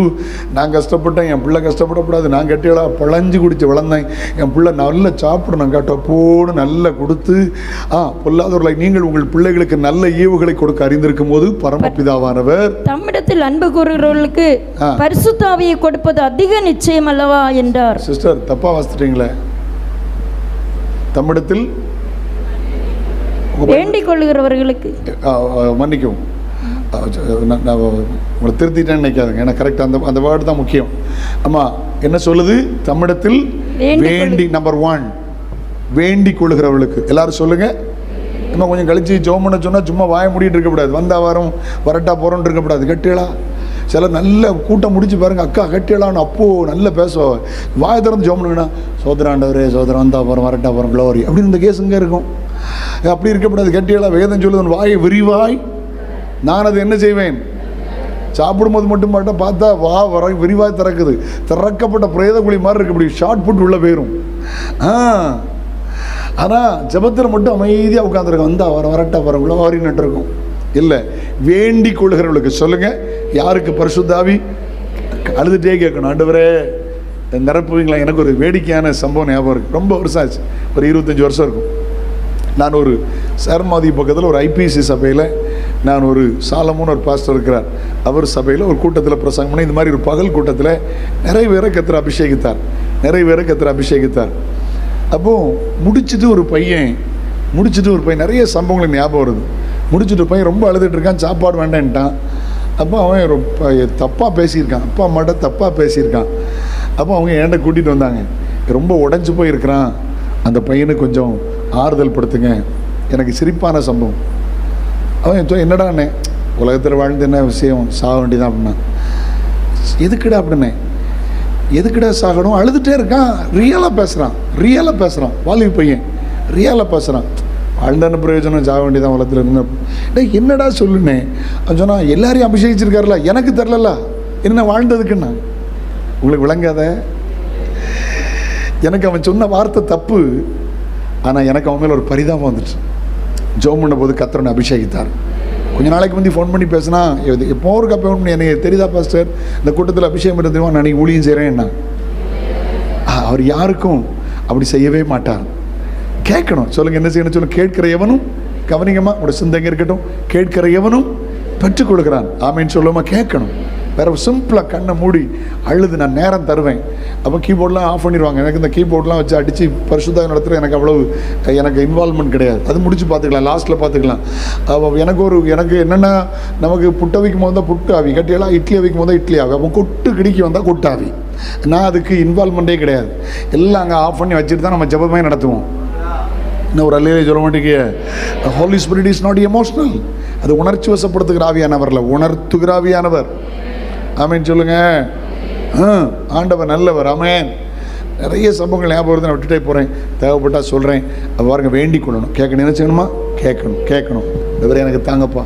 நான் கஷ்டப்பட்டேன், என் பிள்ளை கஷ்டப்படக்கூடாது. நான் கட்டியலா பழஞ்சு குடிச்சு வளர்ந்தேன், என் பிள்ளை நல்லா சாப்பிடணும் கேட்டப்போடு நல்லா கொடுத்து. பொல்லாதவர்களாகி நீங்கள் உங்கள் பிள்ளைகளுக்கு நல்ல ஈவுகளை கொடுக்க அறிந்திருக்கும் போது பரமபிதாவானவர் தம்மிடத்தில் அன்பு கூறுகிறவர்களுக்கு பரிசுத்த ஆவியை கொடுப்பது அதிக நிச்சயம் அல்லவா என்றார். சிஸ்டர், தப்பா வாசிட்டீங்களே. தம்மிடத்தில் வேண்டிக் கொள்ளுகிறவர்களுக்கு மன்னிக்கவும், நான் உங்களை திருத்திட்டேன்னு நினைக்காதுங்க. ஏன்னா கரெக்டாக அந்த வேர்டு தான் முக்கியம். ஆமாம், என்ன சொல்லுது? தம்மிடத்தில் வேண்டி, நம்பர் 1 வேண்டிக் கொள்ளுகிறவர்களுக்கு. எல்லாரும் சொல்லுங்க. இன்னும் கொஞ்சம் கழிச்சு ஜெபம் பண்ண சொன்னால் சும்மா வாய மூடிட்டு இருக்கக்கூடாது. வந்தா வாரம் வரட்டா போகிறோன்னு இருக்கக்கூடாது. கட்டியலா சில நல்ல கூட்டம் முடிச்சு பாருங்க, அக்கா கட்டியலான்னு அப்போ நல்ல பேசுவோம். வாய திறந்து ஜெபம் பண்ணுங்கன்னா சோதராண்டவரே சோதரம் வந்தா போகிறோம் வரட்டா போகிறோம் க்ளோரி அப்படின்னு இந்த கேஸ் இங்கே இருக்கும். அப்படி இருக்கக்கூடாது. கட்டியலா வேதம் சொல்லுது, வாயை விரிவாய் நான் அது என்ன செய்வேன்? சாப்பிடும்போது மட்டும் மட்டும் பார்த்தா வர விரிவாய் திறக்குது. திறக்கப்பட்ட பிரேத குழி மாதிரி இருக்கு. இப்படி ஷார்ட் புட் உள்ள போயிடும். ஆனால் ஜபத்தில் மட்டும் அமைதியாக உட்காந்துருக்கோம். வந்தா வரட்டா வரக்குள்ள வாரின்ட்டு இருக்கும். இல்லை, வேண்டிக் கொள்கிறவர்களுக்கு சொல்லுங்க. யாருக்கு? பரிசுத்தாவி. அழுதுகிட்டே கேட்கணும், ஆண்டவரே நிரப்புவீங்களா? எனக்கு ஒரு வேடிக்கையான சம்பவம் ஞாபகம் இருக்குது. ரொம்ப வருஷம் ஆச்சு, ஒரு 25 வருஷம் இருக்கும். நான் ஒரு சர்மாதி பக்கத்தில் ஒரு ஐபிசி சபையில் நான் ஒரு சாலமோன்னு ஒரு பாஸ்டர் இருக்கிறார். அவர் சபையில் ஒரு கூட்டத்தில் பிரசங்கம் பண்ணி இந்த மாதிரி ஒரு பகல் கூட்டத்தில் நிறைய பேரை கர்த்தர் அபிஷேகித்தார். அப்போது முடிச்சுட்டு ஒரு பையன் நிறைய சம்பவங்களுக்கு ஞாபகம் வருது. முடிச்சுட்டு பையன் ரொம்ப அழுதுட்டு இருக்கான், சாப்பாடு வேண்டான்ட்டான். அப்போ அவன் தப்பாக பேசியிருக்கான், அப்பா அம்மாட்ட தப்பாக பேசியிருக்கான். அப்போ அவங்க ஏன்ட கூட்டிகிட்டு வந்தாங்க. ரொம்ப உடஞ்சி போயிருக்கிறான், அந்த பையனுக்கு கொஞ்சம் ஆறுதல் படுத்துங்க. எனக்கு சிரிப்பான சம்பவம். அவன் என்னடாண்ணே உலகத்தில் வாழ்ந்து என்ன விஷயம், சாக வேண்டியதான் அப்படின்னா. எதுக்குடா அப்படின்னே, எதுக்குடா சாகணும்? அழுதுகிட்டே இருக்கான், ரியலாக பேசுகிறான். வாலிப பையன் ரியலாக பேசுகிறான். வாழ்ந்தான பிரயோஜனம், சாக வேண்டியதான் உலகத்தில் இருந்து. என்னடா சொல்லுனே? அவன் சொன்னான், எல்லாரையும் அபிஷேகிச்சிருக்காருல, எனக்கு தெரிலல என்ன வாழ்ந்ததுக்குன்னா. உங்களுக்கு விளங்காத, எனக்கு அவன் சொன்ன வார்த்தை தப்பு. ஆனால் எனக்கு அவன் மேலே ஒரு பரிதாபம் வந்துச்சு. ஜெபம் பண்ண போது கர்த்தர் அபிஷேகித்தார். கொஞ்ச நாளைக்கு வந்து ஃபோன் பண்ணி பேசினா, எப்போ ஒரு ஃபோன் பண்ணி, எனக்கு தெரியுதா பாஸ்டர் இந்த கூட்டத்தில் அபிஷேகம் பண்ண தெரியுமா, நான் ஊழியம் செய்கிறேன் என்ன. அவர் யாருக்கும் அப்படி செய்யவே மாட்டார். கேட்கணும். சொல்லுங்கள், என்ன செய்யணும் சொல்லுங்கள். கேட்கிற எவனும், கவனிங்கம்மா உங்களோட சிந்தங்க இருக்கட்டும், கேட்கிற எவனும் பெற்றுக் கொடுக்குறான். ஆமேன்னு சொல்லுமா. கேட்கணும். வேறு சிம்பிளாக கண்ணை மூடி அழுது நான் நேரம் தருவேன். அப்போ கீபோர்டெலாம் ஆஃப் பண்ணிடுவாங்க. எனக்கு இந்த கீபோர்டெலாம் வச்சு அடித்து பரிசுத்தம் நடத்துகிற எனக்கு இன்வால்வ்மெண்ட் கிடையாது. அது முடிச்சு பார்த்துக்கலாம், லாஸ்ட்டில் பார்த்துக்கலாம். எனக்கு என்னென்னா, நமக்கு புட்டை வைக்கும் போது தான் புட்டு ஆவி, கட்டியெல்லாம் இட்லி வைக்கும் போது தான் இட்லி ஆவி, அப்போ கொட்டு கிடிக்கி வந்தால் கொட்டாவி. நான் அதுக்கு இன்வால்வ்மெண்ட்டே கிடையாது. எல்லாம் அங்கே ஆஃப் பண்ணி வச்சுட்டு தான் நம்ம ஜெபமே நடத்துவோம். இன்னும் ஒரு அல்லையே சொல்ல மாட்டேங்க. Holy Spirit is not emotional. அது உணர்ச்சி வசப்படுத்துகிற ஆவியானவர்ல, உணர்த்துகிற ஆவியானவர். ஆமேன் சொல்லுங்க. ஆண்டவர் நல்லவர். ஆமேன். நிறைய சம்பவங்கள் ஞாபகம் வருது, நான் விட்டுட்டே போகிறேன். தேவைப்பட்டால் சொல்கிறேன். அது பாருங்க, வேண்டிக் கொள்ளணும். கேட்கணும். என்ன செய்யணுமா? கேட்கணும். இவரை எனக்கு தாங்கப்பா,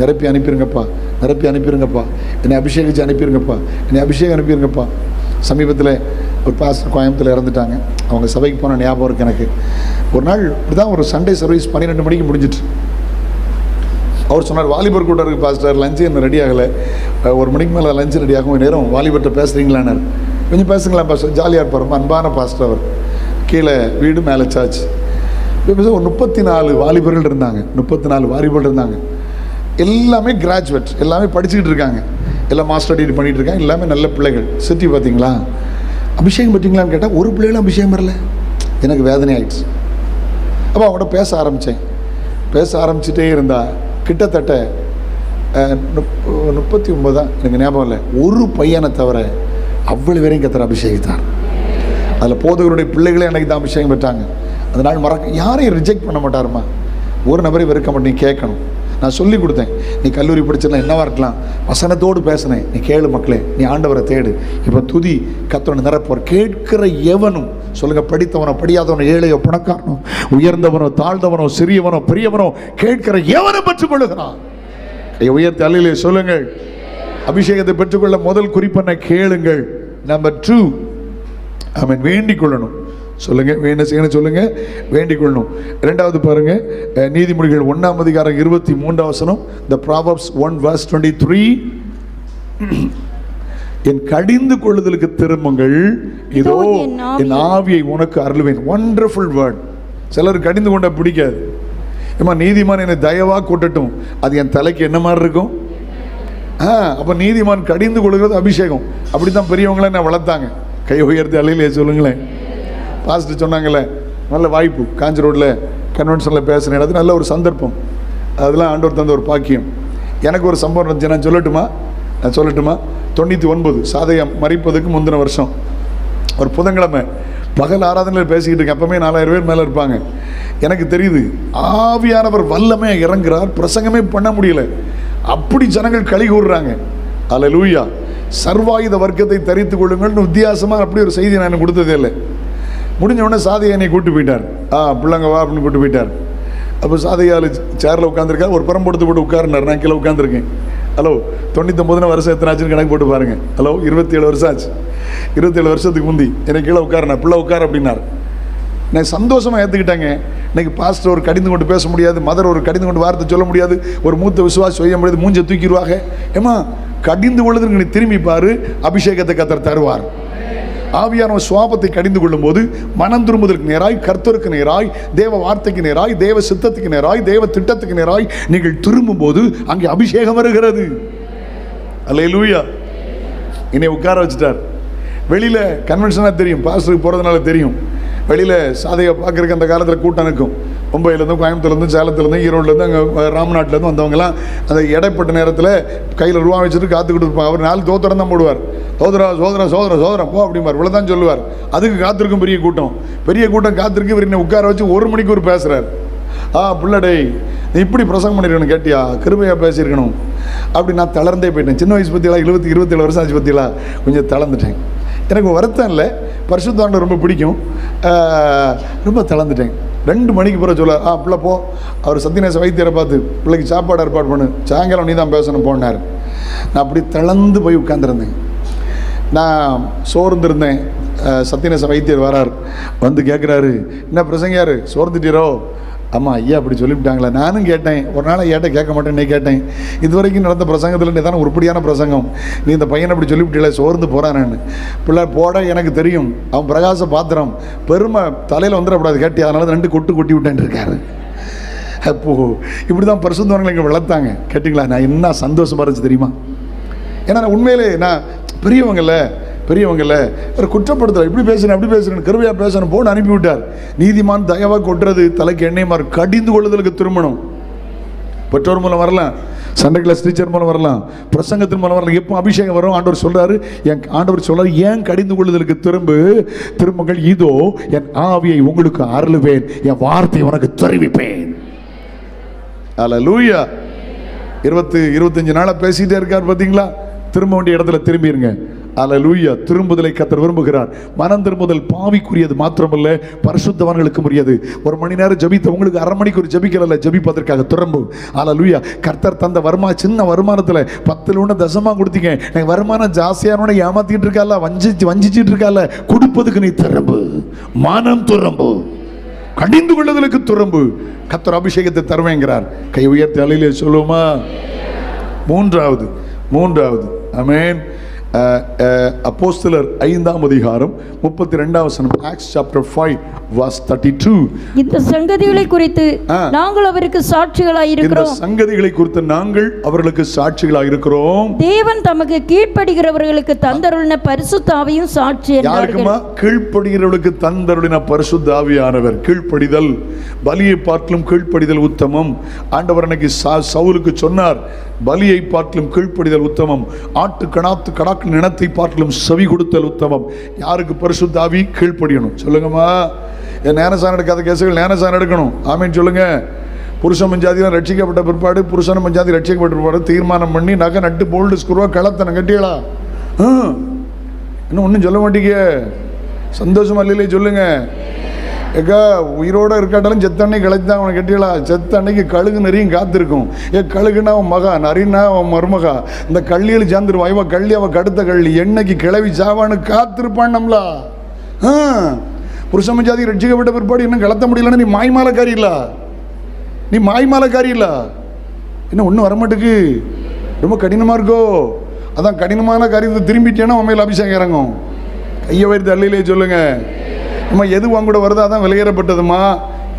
நிரப்பி அனுப்பிடுங்கப்பா, என்னை அபிஷேகிச்சு அனுப்பிடுங்கப்பா. சமீபத்தில் ஒரு பாஸ்டர் கோயம்புத்தூரில் இறந்துட்டாங்க. அவங்க சபைக்கு போன ஞாபகம் இருக்குது எனக்கு. ஒரு நாள் இப்படிதான் ஒரு சண்டே சர்வீஸ் 12 மணிக்கு முடிஞ்சிட்டு அவர் சொன்னார், வாலிபர் கூட்டம் இருக்குது பாஸ்டர், லஞ்சு இன்னும் ரெடி ஆகலை, 1 மணிக்கு மேலே லஞ்சு ரெடி ஆகும், நேரம் வாலிபர்கிட்ட பேசுகிறீங்களான்னாரு. கொஞ்சம் பேசுங்களா பாஸ்டர், ஜாலியாக இருப்பார், ரொம்ப அன்பான பாஸ்டர் அவர். கீழே வீடு மேலே சார்ஜ். இப்போ ஒரு 34 வாலிபர்கள் இருந்தாங்க. எல்லாமே கிராஜுவேட், எல்லாமே படிச்சுக்கிட்டு இருக்காங்க, எல்லாம் மாஸ்டர் டிகிரி பண்ணிகிட்டு இருக்காங்க, எல்லாமே நல்ல பிள்ளைகள். சுற்றி பார்த்தீங்களா, அபிஷேகம் பார்த்தீங்களான்னு கேட்டால் ஒரு பிள்ளைகளும் அபிஷேகம் வரல. எனக்கு வேதனை ஆயிடுச்சு. அப்போ அவங்கள்ட்ட பேச ஆரம்பிச்சிட்டே இருந்தா கிட்டத்தட்ட 39 தான் எனக்கு ஞாபகம் இல்லை, ஒரு பையனை தவிர அவ்வளவு பேரையும் கர்த்தர் அபிஷேகித்தார். அதில் போதகருடைய பிள்ளைகளே எனக்கு தான் அபிஷேகம் பெற்றாங்க. அதனால் யாரையும் ரிஜெக்ட் பண்ண மாட்டாருமா. ஒரு நபரை வெறுக்க மாட்டேன். கேட்கணும். நான் சொல்லி கொடுத்தேன், நீ கல்லூரி படிச்சிடலாம், என்னவா இருக்கலாம், வசனத்தோடு பேசினேன். நீ கேளு மக்களே, நீ ஆண்டவரை தேடு. இப்போ துதி கர்த்தரை நிரப்புவார். கேட்கிற எவனும் சொல்லுங்க, படித்தவனோ படியாதவனோ, ஏழையோ பணக்காரனோ, உயர்ந்தவனோ தாழ்ந்தவனோ, சிறியவனோ பெரியவனோ, கேட்கிற எவனும் பெற்றுக் கொள்ளுகிறான். உயர்த்தி அல்லையிலே சொல்லுங்கள். அபிஷேகத்தை பெற்றுக்கொள்ள முதல் குறிப்பென்ன? கேளுங்கள். நம்பர் 2, ஆமென், வேண்டிக் கொள்ளணும். சொல்லுங்க, என்ன செய்யணும் சொல்லுங்க, வேண்டிக் கொள்ளணும். 2வது பாருங்க, நீதிமொழிகள் 1ஆம் அதிகாரம் 23ஆம் வசனம். The Proverbs 1:23. என் கடிந்து கொள்ளுதலுக்கு திரும்புங்கள், இதோ என் ஆவியை உனக்கு அருளுவேன். Wonderful word. சிலர் கடிந்து கொண்ட பிடிக்காது. ஏமா நீதிமான் என்னை தயவா கூட்டட்டும், அது என் தலைக்கு என்ன மாதிரி இருக்கும். அப்போ நீதிமான் கடிந்து கொள்கிறது அபிஷேகம். அப்படித்தான் பெரியவங்கள என்ன வளர்த்தாங்க. கை உயர்த்தி அலையிலே சொல்லுங்களேன். பாஸ்டர் சொன்னாங்களே, நல்ல வாய்ப்பு. காஞ்சி ரோட்டில் கன்வென்ஷனில் பேசுகிற இடத்துல நல்ல ஒரு சந்தர்ப்பம். அதெல்லாம் ஆண்டவர் தந்த ஒரு பாக்கியம். எனக்கு ஒரு சம்பவம் இருந்துச்சு, நான் சொல்லட்டுமா? 99 சாதையம் மறிப்பதுக்கு முந்தின வருஷம் ஒரு புதன்கிழமை பகல் ஆராதனையில் பேசிக்கிட்டு இருக்கேன். அப்பவுமே 4000 பேர் மேலே இருப்பாங்க. எனக்கு தெரியுது ஆவியானவர் வல்லமே இறங்குறார். பிரசங்கமே பண்ண முடியல, அப்படி ஜனங்கள் களி கூறுறாங்க. அல்லேலூயா. சர்வாயுத வர்க்கத்தை தரித்து கொள்ளுங்கள்னு வித்தியாசமாக அப்படி ஒரு செய்தி நான் கொடுத்ததே இல்லை. முடிஞ்ச உடனே சாதையை என்னை கூப்பிட்டு போயிட்டார். பிள்ளைங்க வா அப்படின்னு கூப்பிட்டு போயிட்டார். அப்போ சாதையால் சேரில் உட்காந்துருக்கார். ஒரு புறம் போட்டு போட்டு உட்காருனார். நான் கீழே உட்காந்துருக்கேன். ஹலோ, 99 வருஷம் எத்தனை ஆச்சுன்னு கணக்கு போட்டு பாருங்க. ஹலோ, 27 வருஷம் ஆச்சு. 27 வருஷத்துக்கு முந்தி என்னை கீழே உட்காருனா, பிள்ளை உட்கார் அப்படின்னார். நான் சந்தோஷமாக ஏற்றுக்கிட்டாங்க. இன்னைக்கு பாஸ்டர் ஒரு கடிந்து கொண்டு பேச முடியாது, மதர் ஒரு கடிந்து கொண்டு வார்த்தை சொல்ல முடியாது, ஒரு மூத்த விசுவாசி செய்ய முடியாது, மூஞ்சை தூக்கிடுவாங்க. ஏமா கடிந்து கொள்ளுதுன்னு நீ திரும்பி பாரு, அபிஷேகத்தை கர்த்தர் தருவார். ஆவியானவர் சுவாபத்தை கடிந்து கொள்ளும் போது மனம் திரும்புதலுக்கு நேராய், கர்த்தருக்கு நேராய், தேவ வார்த்தைக்கு நேராய், தேவ சித்தத்துக்கு நேராய், தேவ திட்டத்துக்கு நேராய் நீங்கள் திரும்பும் போது அங்கே அபிஷேகம் வருகிறது. அல்லேலூயா. என்னை உட்கார வச்சுட்டார். வெளியில் கன்வென்ஷனாக தெரியும், பாஸ்டருக்கு போகிறதுனால தெரியும். வெளியில் சாதையை பார்க்குறதுக்கு அந்த காலத்தில் கூட்டம் இருக்கும். மும்பையிலேருந்து, கோயம்புத்தூர்லேருந்து, சேலத்துலேருந்து, ஈரோட்லேருந்து, அங்கே ராம்நாட்டிலேருந்து வந்தவங்கலாம் அந்த இடைப்பட்ட நேரத்தில் கையில் ரூபா வச்சுட்டு காத்துக்கிட்டு இருப்பாங்க. அவர் 4 தோத்திரம் தான் போடுவார். சோதரம் போ அப்படிம்பார். இவ்வளோதான் சொல்லுவார். அதுக்கு காத்திருக்கும் பெரிய கூட்டம் காத்திருக்கு. இவர் என்ன உட்கார வச்சு 1 மணிக்கு ஒரு பேசுகிறார். பிள்ளடே நீ இப்படி பிரசங்கம் பண்ணிருக்கணும், கேட்டியா? கிருபையாக பேசியிருக்கணும். அப்படி நான் தளர்ந்தே போயிட்டேன். சின்ன வயசு பற்றியெல்லாம் 27 வருஷம் ஆச்சு பற்றியெல்லாம் கொஞ்சம் தளர்ந்துட்டேன். எனக்கு வருத்தம் இல்லை, பரிசுத்தாண்டவர் ரொம்ப பிடிக்கும். ரொம்ப தளர்ந்துட்டேன். 2 மணிக்கு பிறகு சொல்ல பிள்ளை போ, அவர் சத்தியநேச வைத்தியரை பார்த்து பிள்ளைக்கு சாப்பாடு ஏற்பாடு பண்ணு, சாயங்காலம் நீ தான் பேசணும் போனார். நான் அப்படி தளர்ந்து போய் உட்காந்துருந்தேன். நான் சோர்ந்துருந்தேன். சத்தியநேச வைத்தியர் வரார், வந்து கேட்குறாரு, என்ன பிரசங்கியார் சோர்ந்துட்டீரோ? ஆமாம் ஐயா அப்படி சொல்லிவிட்டாங்களே. நானும் கேட்டேன், ஒரு நாள் ஐயாட்ட கேட்க மாட்டேன்னே கேட்டேன். இது வரைக்கும் நடந்த பிரசங்கத்தில் தானே உருப்படியான பிரசங்கம். நீ இந்த பையனை அப்படி சொல்லிவிட்டீங்களே, சோர்ந்து போகிறான்னு. பிள்ளை போட எனக்கு தெரியும், அவன் பிரகாச பாத்திரம், பெருமை தலையில் வந்துடக்கூடாது கேட்டி, அதனால 2 கொட்டி விட்டேன் இருக்காரு. அப்போது இப்படி தான் பரிசுத்தவங்களை இங்கே வளர்த்தாங்க. கேட்டிங்களா? நான் என்ன சந்தோஷமாக இருந்துச்சு தெரியுமா? ஏன்னா நான் உண்மையிலே நான் பெரியவங்கள ஒரு குற்றப்படுத்தலை, இப்படி பேசுகிறேன் அப்படி பேசுகிறேன், கருவையாக பேசணும் போன்னு அனுப்பிவிட்டார். நீதிமான் தயவாக கொட்டுறது தலைக்கு எண்ணெய் மாறு, கடிந்து கொள்ளுதலுக்கு திரும்பணும். பெற்றோர் மூலம் வரலாம், சண்டே கிளாஸ் டீச்சர் மூலம் வரலாம், பிரசங்கத்தின் மூலம் வரலாம். எப்போ அபிஷேகம் வரும்? ஆண்டவர் சொல்றாரு, ஏன் கடிந்து கொள்ளுதலுக்கு திரும்புங்கள், இதோ என் ஆவியை உங்களுக்கு அருளுவேன், என் வார்த்தையை உனக்கு தெரிவிப்பேன். அல்லேலூயா. 25 நாளாக பேசிட்டே இருக்கார் பார்த்தீங்களா? திரும்ப வேண்டிய இடத்துல திரும்பிடுங்க. அல்லேலூயா. திரும்புதலை கர்த்தர் விரும்புகிறார். மனம் திரும்புதல் பாவிக்குரியது மாத்திரமல்ல, பரிசுத்தவான்களுக்கு உரியது. 1 மணி நேரம் ஜபித்த உங்களுக்கு 1/2 மணிக்கு ஒரு ஜபிக்கல, ஜபிப்பதற்காக திரும்பு. அல்லேலூயா. கர்த்தர் தந்த சின்ன வருமானத்தில் 10 தசமா கொடுத்தீங்க, எனக்கு வருமானம் ஜாஸ்தியான ஏமாத்திட்டு இருக்கால, வஞ்சிச்சிட்டு இருக்கால, கொடுப்பதுக்கு நீ திரும்பு. மனம் திரும்பு, கடிந்து கொள்ளுதலுக்கு திரும்பு. கர்த்தர் அபிஷேகத்தை தருவேங்கிறார். கை உயர்த்தி அலையிலே சொல்லுமா? மூன்றாவது ஆமென். அப்போஸ்தலர் 5ஆம் அதிகாரம் 32ஆம் வசனம். Acts chapter 5 verse 32. இந்த சங்கதிகளை குறித்து நாங்கள் அவருக்கு சாட்சிகளாய் இருக்கிறோம். இந்த சங்கதிகளை குறித்து நாங்கள் அவர்களுக்கு சாட்சிகளாய் இருக்கிறோம். தேவன் தமக்கு கீழ்ப்படிகிறவர்களுக்கு தந்தருளின பரிசுத்த ஆவியும் சாட்சி. யாருக்குமா? கீழ்ப்படிகிறவர்களுக்கு தந்தருளின பரிசுத்த ஆவியானவர். கீழ்ப்படிதல், பலியை பார்க்கலும் கீழ்ப்படிதல் உத்தமம். ஆண்டவர் அன்னைக்கு சவுலுக்கு சொன்னார், பலியை பார்க்கலும் கீழ்ப்படிதல் உத்தமம், ஆட்டு கடாக்கு நினத்தை பார்க்கலும் செவி கொடுத்தல் உத்தமம். யாருக்கு பரிசுத்த ஆவி? கீழ்ப்படியணும். சொல்லுங்கம்மா. ஞானசானம் எடுக்காத கேசுகள் ஞானசானம் எடுக்கணும். ஆமீன் சொல்லுங்க. புருஷன் பஞ்சாதிலாம் ரட்சிக்கப்பட்ட பிற்பாடு, புருஷன் பஞ்சாதி ரட்சிக்கப்பட்ட பிற்பாடு தீர்மானம் பண்ணி நகை நட்டு போல்டு ஸ்க்ரூவா கலத்தனை கட்டியலா? இன்னும் ஒன்றும் சொல்ல மாட்டீங்க. சந்தோஷமா இல்லையே சொல்லுங்க. ஏக்கா உயிரோடு இருக்காட்டாலும் செத்த அன்னைக்கு கழிச்சுதான் அவனை கட்டியலா? செத்த அன்னைக்கு கழுகு நெறியும் காத்திருக்கும். கழுகுனா அவன் மகா, நரின்னா அவன் மருமகா. இந்த கள்ளியில் சேர்ந்துருவான். இவன் கள்ளி அவன் கடுத்த கள்ளி, என்னைக்கு கிளவி சாவான்னு காத்திருப்பான் நம்மளா? புருஷன் ஜாதி ரட்சிக்கப்பட்ட பிற்பாடு இன்னும் கலத்த முடியலன்னு நீ மாய்மாலக்காரி இல்ல? இன்னும் ஒன்றும் வரமாட்டுக்கு, ரொம்ப கடினமாக இருக்கோ? அதான் கடினமான காரியத்தை திரும்பிட்டேன்னா உன் மேல அபிஷேகம் இறங்கும். கையை வைத்து அல்லையிலே சொல்லுங்க. நம்ம எது உன் கூட வருதோ அதான் விலையேறப்பட்டதுமா.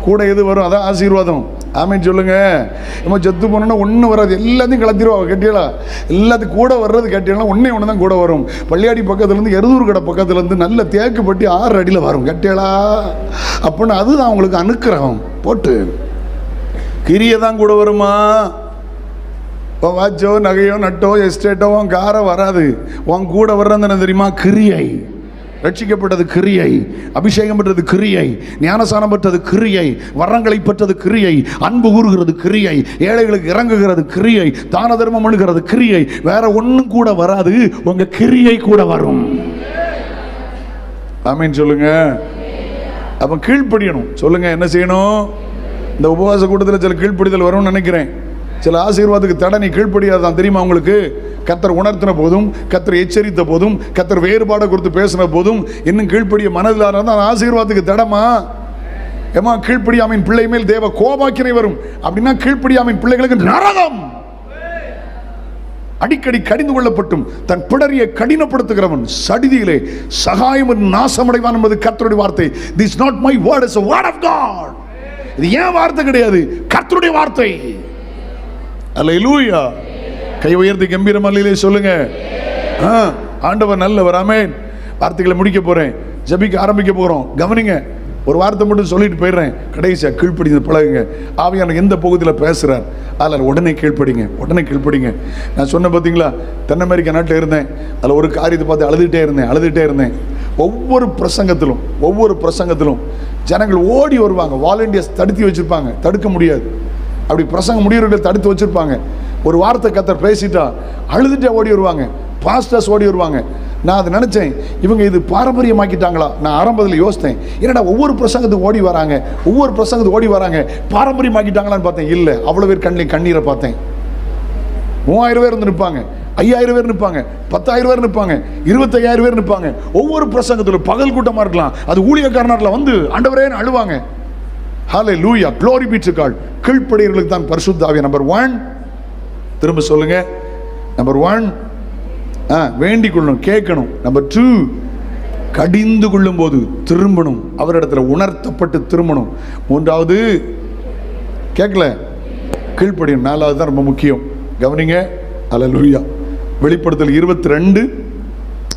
கூட எது வரும் அதான் ஆசீர்வாதம். ஆமேன்னு சொல்லுங்க. நம்ம செத்து போனோன்னா ஒன்றும் வராது, எல்லாத்தையும் கலத்திடுவா கேட்டீங்களா? எல்லாத்துக்கும் கூட வர்றது கேட்டீங்கன்னா ஒன்று தான் கூட வரும். பள்ளியாடி பக்கத்துலேருந்து எருதூர் கடை பக்கத்துலேருந்து நல்ல தேக்கு பட்டி 6 அடியில் வரும் கேட்டீங்களா? அப்படின்னு அதுதான் அவங்களுக்கு அனுக்கிரகம் போட்டு. கிரியை தான் கூட வருமா? வாட்சோ நகையோ நட்டோ எஸ்டேட்டோ உன் காரை வராது. உன் கூட வர்றது தெரியுமா? கிரியை. ரட்சிக்கப்பட்டது கிரியை, அபிஷேகம் பெற்றது கிரியை, ஞானசானம் பெற்றது கிரியை, வரங்களை பெற்றது கிரியை, அன்பு கூறுகிறது கிரியை, ஏழைகளுக்கு இறங்குகிறது கிரியை, தான தர்மம் பண்ணுகிறது கிரியை. வேற ஒன்றும் கூட வராது, உங்க கிரியை கூட வரும். ஆமீன் சொல்லுங்க. அப்ப கீழ்ப்படியணும். சொல்லுங்க என்ன செய்யணும்? இந்த உபவாச கூட்டத்தில் சில கீழ்ப்படிதல் வரும்னு நினைக்கிறேன். சில ஆசீர்வாதத்துக்கு தடை நீ கீழ்ப்படியாதான் தெரியுமா உங்களுக்கு? கர்த்தர் உணர்த்தின போதும், கர்த்தர் எச்சரித்த போதும், கர்த்தர் வேறுபாடை கொடுத்து பேசின போதும் இன்னும் கீழ்ப்படிய மனதில் இருந்தால் ஆசீர்வாதத்துக்கு தடமா? ஏமா கீழ்ப்படியாமின் பிள்ளை மேல் தேவ கோபாக்கினை வரும் அப்படின்னா கீழ்ப்படியாமின் பிள்ளைகளுக்கு நரகம். அடிக்கடி கடிந்து கொள்ளப்பட்டும் தன் பிடரியை கடினப்படுத்துகிறவன் சடிதியிலே சகாயம் நாசமடைவான் என்பது கர்த்தருடைய வார்த்தை. This is not my word, it's a word of God. இது ஏன் வார்த்தை கிடையாது, கர்த்தருடைய வார்த்தை. அல்லேலூயா. கை உயர்த்தி கம்பீரம் அல்லேலூயா சொல்லுங்க. ஆண்டவர் நல்லவர். ஆமென். வார்த்தைகளை முடிக்க போறேன், ஜெபிக்க ஆரம்பிக்க போறோம். கவனிங்க, ஒரு வார்த்தை மட்டும் சொல்லிட்டு போயிடுறேன். கடைசியா கீழ்ப்படிந்து பழகுங்க. ஆவியானவர் எந்த பகுதியில் பேசுறார் அதில் உடனே கீழ்ப்படிங்க, உடனே கீழ்ப்படிங்க. நான் சொன்ன பார்த்தீங்களா, தென் அமெரிக்கா நாட்டில் இருந்தேன். அதில் ஒரு காரியத்தை பார்த்து அழுதுகிட்டே இருந்தேன். ஒவ்வொரு பிரசங்கத்திலும் ஜனங்கள் ஓடி வருவாங்க. வாலண்டியர்ஸ் தடுத்து வச்சிருப்பாங்க, தடுக்க முடியாது. அப்படி பிரசங்கம் முடியவர்கள் தடுத்து வச்சிருப்பாங்க. ஒரு வார்த்தை கர்த்தர் பேசிட்டா அழுதுட்டே ஓடி வருவாங்க, பாஸ்டர்ஸ் ஓடி வருவாங்க. நான் அதை நினைச்சேன், இவங்க இது பாரம்பரியமாக்கிட்டாங்களா? நான் ஆரம்பத்தில் யோசித்தேன், என்னடா ஒவ்வொரு பிரசங்கத்துக்கு ஓடி வராங்க, பாரம்பரியமாக்கிட்டாங்களான்னு பார்த்தேன். இல்லை, அவ்வளோ பேர் கண்ணில் கண்ணீரை பார்த்தேன். 3000 பேர் நிற்பாங்க, 5000 பேர் நிற்பாங்க, 10000 பேர் நிற்பாங்க, 25000 பேர் நிற்பாங்க. ஒவ்வொரு பிரசங்கத்திலும் பகல் கூட்டமாக இருக்கலாம், அது ஊழியக்காரனாட்டில் வந்து ஆண்டவரேன்னு அழுவாங்க. ஹல்லேலூயா, glory be to God. கீழ்ப்படியவர்களுக்கு தான் பரிசுத்த ஆவி. நம்பர் 1, திரும்ப சொல்லுங்க. நம்பர் 1 வேண்டிக் கொள்ளணும், கேட்கணும். நம்பர் 2 கடிந்து கொள்ளும் போது திரும்பணும், அவரிடத்துல உணர்த்தப்பட்டு திரும்பணும். 3வது கேட்கல, கீழ்ப்படியணும். 4வது தான் ரொம்ப முக்கியம். கவனிங்க. அல்லேலூயா. வெளிப்படுத்தல் 22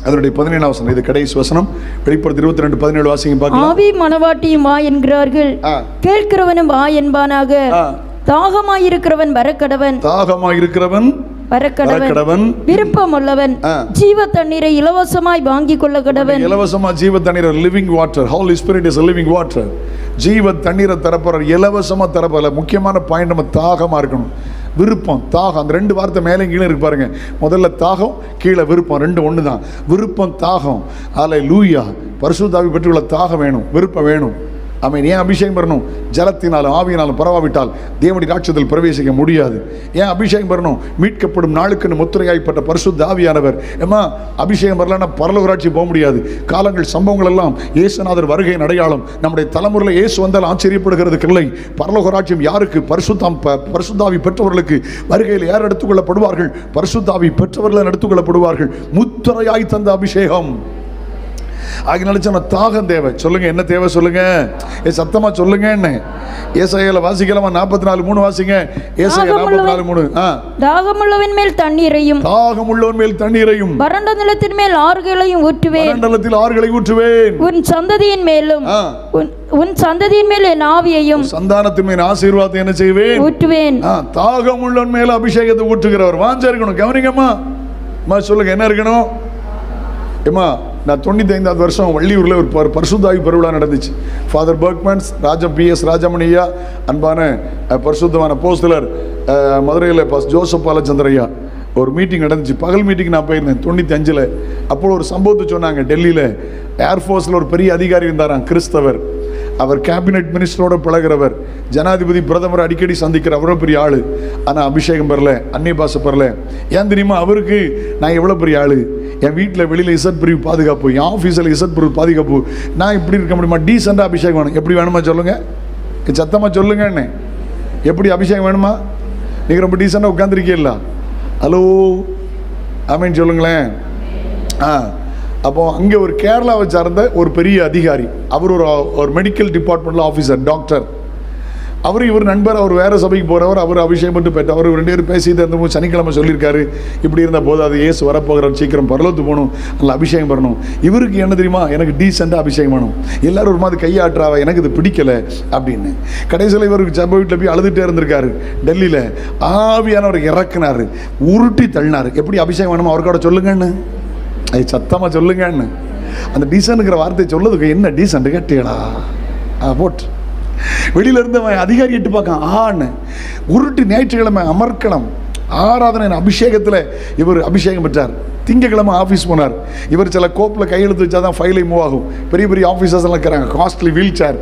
அதனுடைய 17 வசனம், இது கடைசி வசனம். வெளிப்படுத்தல் 22:17 வாசிங்க பார்க்கலாம். ஆவி மனவாட்டியும் வா என்கிறார்கள், கேட்கிறவனும் வா என்பானாக. தாகமாயிருக்கிறவன் வரக்கடவன், விருப்பமுள்ளவன் ஜீவ தண்ணீரை இலவசமாய் வாங்கிக் கொள்ள கடவன். இலவசமா ஜீவ தண்ணீர், living water. Holy Spirit is living water. ஜீவ தண்ணீரை தரப்போற, இலவசமா தரப்போற. முக்கியமான பாயிண்ட், நம்ம தாகமா இருக்கணும். விருப்பம், தாகம், அந்த 2 வார்த்தை மேலே கீழே இருக்கு பாருங்க. முதல்ல தாகம், கீழே விருப்பம், 2 ஒன்று தான். விருப்பம், தாகம். அல்லேலூயா. பரிசுத்த ஆவி பெற்றுள்ள தாகம் வேணும், விருப்பம் வேணும். ஆமென். ஏன் அபிஷேகம் பெறணும்? ஜலத்தினாலும் ஆவியினாலும் பரவாவிட்டால் தேவனுடைய ராட்சியத்தில் பிரவேசிக்க முடியாது. ஏன் அபிஷேகம் பெறணும்? மீட்கப்படும் நாளுக்குன்னு முத்திரையாய்ப்பட்ட பரிசுத்த ஆவியானவர். ஏமா அபிஷேகம் பெறலன்னா பரலோக ராட்சியம் போக முடியாது. காலங்கள், சம்பவங்கள் எல்லாம் இயேசுநாதர் வருகையின் அடையாளம். நம்முடைய தலைமுறையில் இயேசு வந்தால் ஆச்சரியப்படுகிறதுக்கு இல்லை. பரலோக ராட்சியம் யாருக்கு? பரிசுத்தாவி பெற்றவர்களுக்கு. வருகையில் யார் எடுத்துக்கொள்ளப்படுவார்கள்? பரிசுத்தாவி பெற்றவர்கள் எடுத்துக்கொள்ளப்படுவார்கள். முத்திரையாய் தந்த அபிஷேகம். ஆகினால தாகம் தேவை. சொல்லுங்க, என்ன தேவை சொல்லுங்க, சத்தமா சொல்லுங்க. என்ன ஏசாயால வாசிக்கலாமா? 44:3 வாசிங்க. ஏசாயா 44:3. தாகமுள்ளவன் மேல் தண்ணீரையும் வறண்ட நிலத்தின் மேல் ஆறுகளையும் ஊற்றுவேன். உன் சந்ததியின் மேல் என் ஆவியையும், சந்தானத்தின் மேல் ஆசீர்வாதத்தை என்ன செய்வேன்? ஊற்றுவேன். தாகமுள்ளவன் மேல் அபிஷேகத்தை ஊற்றுகிறவர். வாஞ்சா இருக்கணும். கவனிங்கம்மா, சொல்லுங்க, என்ன இருக்கணும்? ஏமா, நான் 95வது வருஷம் வள்ளியூரில் ஒரு பரிசுத்த ஆவி பெருவிழா நடந்துச்சு. ஃபாதர் பர்க்மன்ஸ், PS ராஜமணியா, அன்பான பரிசுத்தமான அப்போஸ்தலர் மதுரையில் ஜோசப் பாலச்சந்திரையா, ஒரு மீட்டிங் நடந்துச்சு. பகல் மீட்டிங் நான் போயிருந்தேன் 95. அப்போ ஒரு சம்பவத்தை சொன்னாங்க. டெல்லியில் ஏர்ஃபோர்ஸில் ஒரு பெரிய அதிகாரி இருந்தாராம், கிறிஸ்தவர். அவர் கேபினெட் மினிஸ்டரோட பழகிறவர், ஜனாதிபதி பிரதமர் அடிக்கடி சந்திக்கிற அவ்வளோ பெரிய ஆள். ஆனால் அபிஷேகம் பெறல, அந்நிய பாஷை பெறல. ஏன் தெரியுமா? அவருக்கு நான் எவ்வளோ பெரிய ஆள், என் வீட்டில் வெளியில் இசட் பிரிவு பாதுகாப்பு, என் ஆஃபீஸில் இசட் பிரிவு பாதுகாப்பு, நான் இப்படி இருக்க முடியுமா? டீசெண்டாக அபிஷேகம் வேணும். எப்படி வேணுமா சொல்லுங்க, சத்தமாக சொல்லுங்க. என்ன எப்படி அபிஷேகம் வேணுமா? நீங்கள் ரொம்ப டீசெண்டாக உட்காந்துருக்கீங்களா? ஹலோ, ஆமீன் சொல்லுங்களேன். அப்போ அங்கே ஒரு கேரளாவை சார்ந்த ஒரு பெரிய அதிகாரி, அவர் ஒரு மெடிக்கல் டிபார்ட்மெண்ட்டில் ஆஃபீஸர், டாக்டர். அவர் இவர் நண்பர், அவர் வேறு சபைக்கு போகிறவர், அவர் அபிஷேகம் பண்ணி பெற்றார். அவர் 2 பேரும் பேசிட்டு அந்த சனிக்கிழமை சொல்லியிருக்காரு, இப்படி இருந்த போது அது இயேசு வரப்போகிறார், சீக்கிரம் பரலோகத்து போகணும், அதில் அபிஷேகம் பண்ணணும். இவருக்கு என்ன தெரியுமா, எனக்கு டீசெண்டாக அபிஷேகம் பண்ணணும். எல்லாரும் ஒரு மாதிரி கையாட்டுறாவ, எனக்கு இது பிடிக்கலை அப்படின்னு. கடைசியில் இவருக்கு சபை வீட்டில் போய் அழுதுகிட்டே இருந்திருக்காரு. டெல்லியில் ஆவியானவர் இறக்குனார், உருட்டி தள்ளினார். எப்படி அபிஷேகம் வேணுமோ அவருக்கோட சொல்லுங்கன்னு, அது சத்தமாக சொல்லுங்கன்னு. அந்த டீசன்ட்ங்கிற வார்த்தையை சொல்லதுக்கு என்ன டீசன்ட் கேட்டீங்களா போட்டு வெளியில இருந்து அவன் அதிகாரி எட்டு பார்க்கான். ஆன்னு உருட்டு ஞாயிற்றுக்கிழமை அமர்க்களம் ஆராதனை அபிஷேகத்தில் இவர் அபிஷேகம் பெற்றார். திங்கக்கிழமை ஆஃபீஸ் போனார். இவர் சில கோப்பில் கையெழுத்து வச்சா தான் ஃபைலை மூவ் ஆகும். பெரிய பெரிய ஆஃபீஸர்ஸ் எல்லாம் இருக்கிறாங்க, காஸ்ட்லி வீல் சேர்,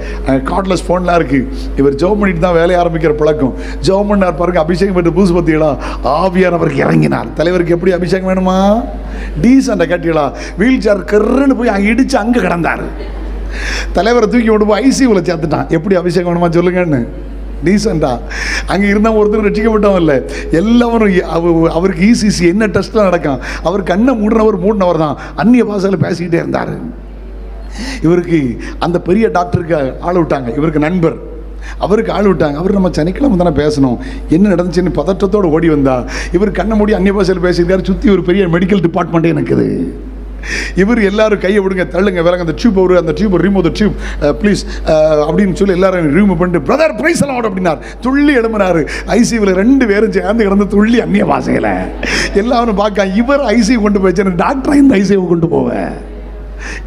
கார்ட்லெஸ் ஃபோன்லாம் இருக்குது. இவர் ஜெபம் பண்ணிட்டு தான் வேலையை ஆரம்பிக்கிற பழக்கம். ஜெபம் பண்ணார் பாருங்க, அபிஷேகம் பெற்று பூசு பத்திகளா ஆவியானவருக்கு இறங்கினார். தலைவருக்கு எப்படி அபிஷேகம் வேணுமா, டீசெண்டாக கட்டிகளா வீல் சேர் கருன்னு போய் அங்கே இடித்து அங்கே கிடந்தார். தலைவரை தூக்கி கொண்டு போய் ஐசியூவில் சேர்த்துட்டான். எப்படி அபிஷேகம் வேணுமா சொல்லுங்கன்னு, டீசெண்டா. அங்கே இருந்தால் ஒருத்தர் ரட்சிக்கப்பட்டவன் இல்லை, எல்லாரும் அவருக்கு இசிசி என்ன டெஸ்ட்லாம் நடக்கும். அவர் கண்ணை மூடினவர் தான் அந்நிய பாஷையில் பேசிக்கிட்டே இருந்தார். இவருக்கு அந்த பெரிய டாக்டருக்கு ஆள் விட்டாங்க, இவருக்கு நண்பர், அவருக்கு ஆள் விட்டாங்க. அவர் நம்ம சனிக்கிழமை தானே பேசணும், என்ன நடந்துச்சுன்னு பதற்றத்தோடு ஓடி வந்தா. இவர் கண்ணை மூடி அந்நிய பாஷையில் பேசியிருக்காரு. சுற்றி ஒரு பெரிய மெடிக்கல் டிபார்ட்மெண்ட்டே இருக்குது. இவர் எல்லாரும் கையை விடுங்க, தள்ளுங்க, விலங்க, அந்த டியூப் அந்த tube remove the tube please அப்படின்னு சொல்லி எல்லாரும் ரிமூவ் பண்ணிட்டு பிரதர் பிரைஸ் எல்லாம் அப்படின்னார். துள்ளி எழும்பினார். ஐசியூவில் 2 பேரும் சேர்ந்து கிடந்து துள்ளி அந்நிய பாஷையில் எல்லாரும் பார்க்க. இவர் ஐசியூ கொண்டு போய் டாக்டரை இந்த ஐசியூ கொண்டு போவேன்.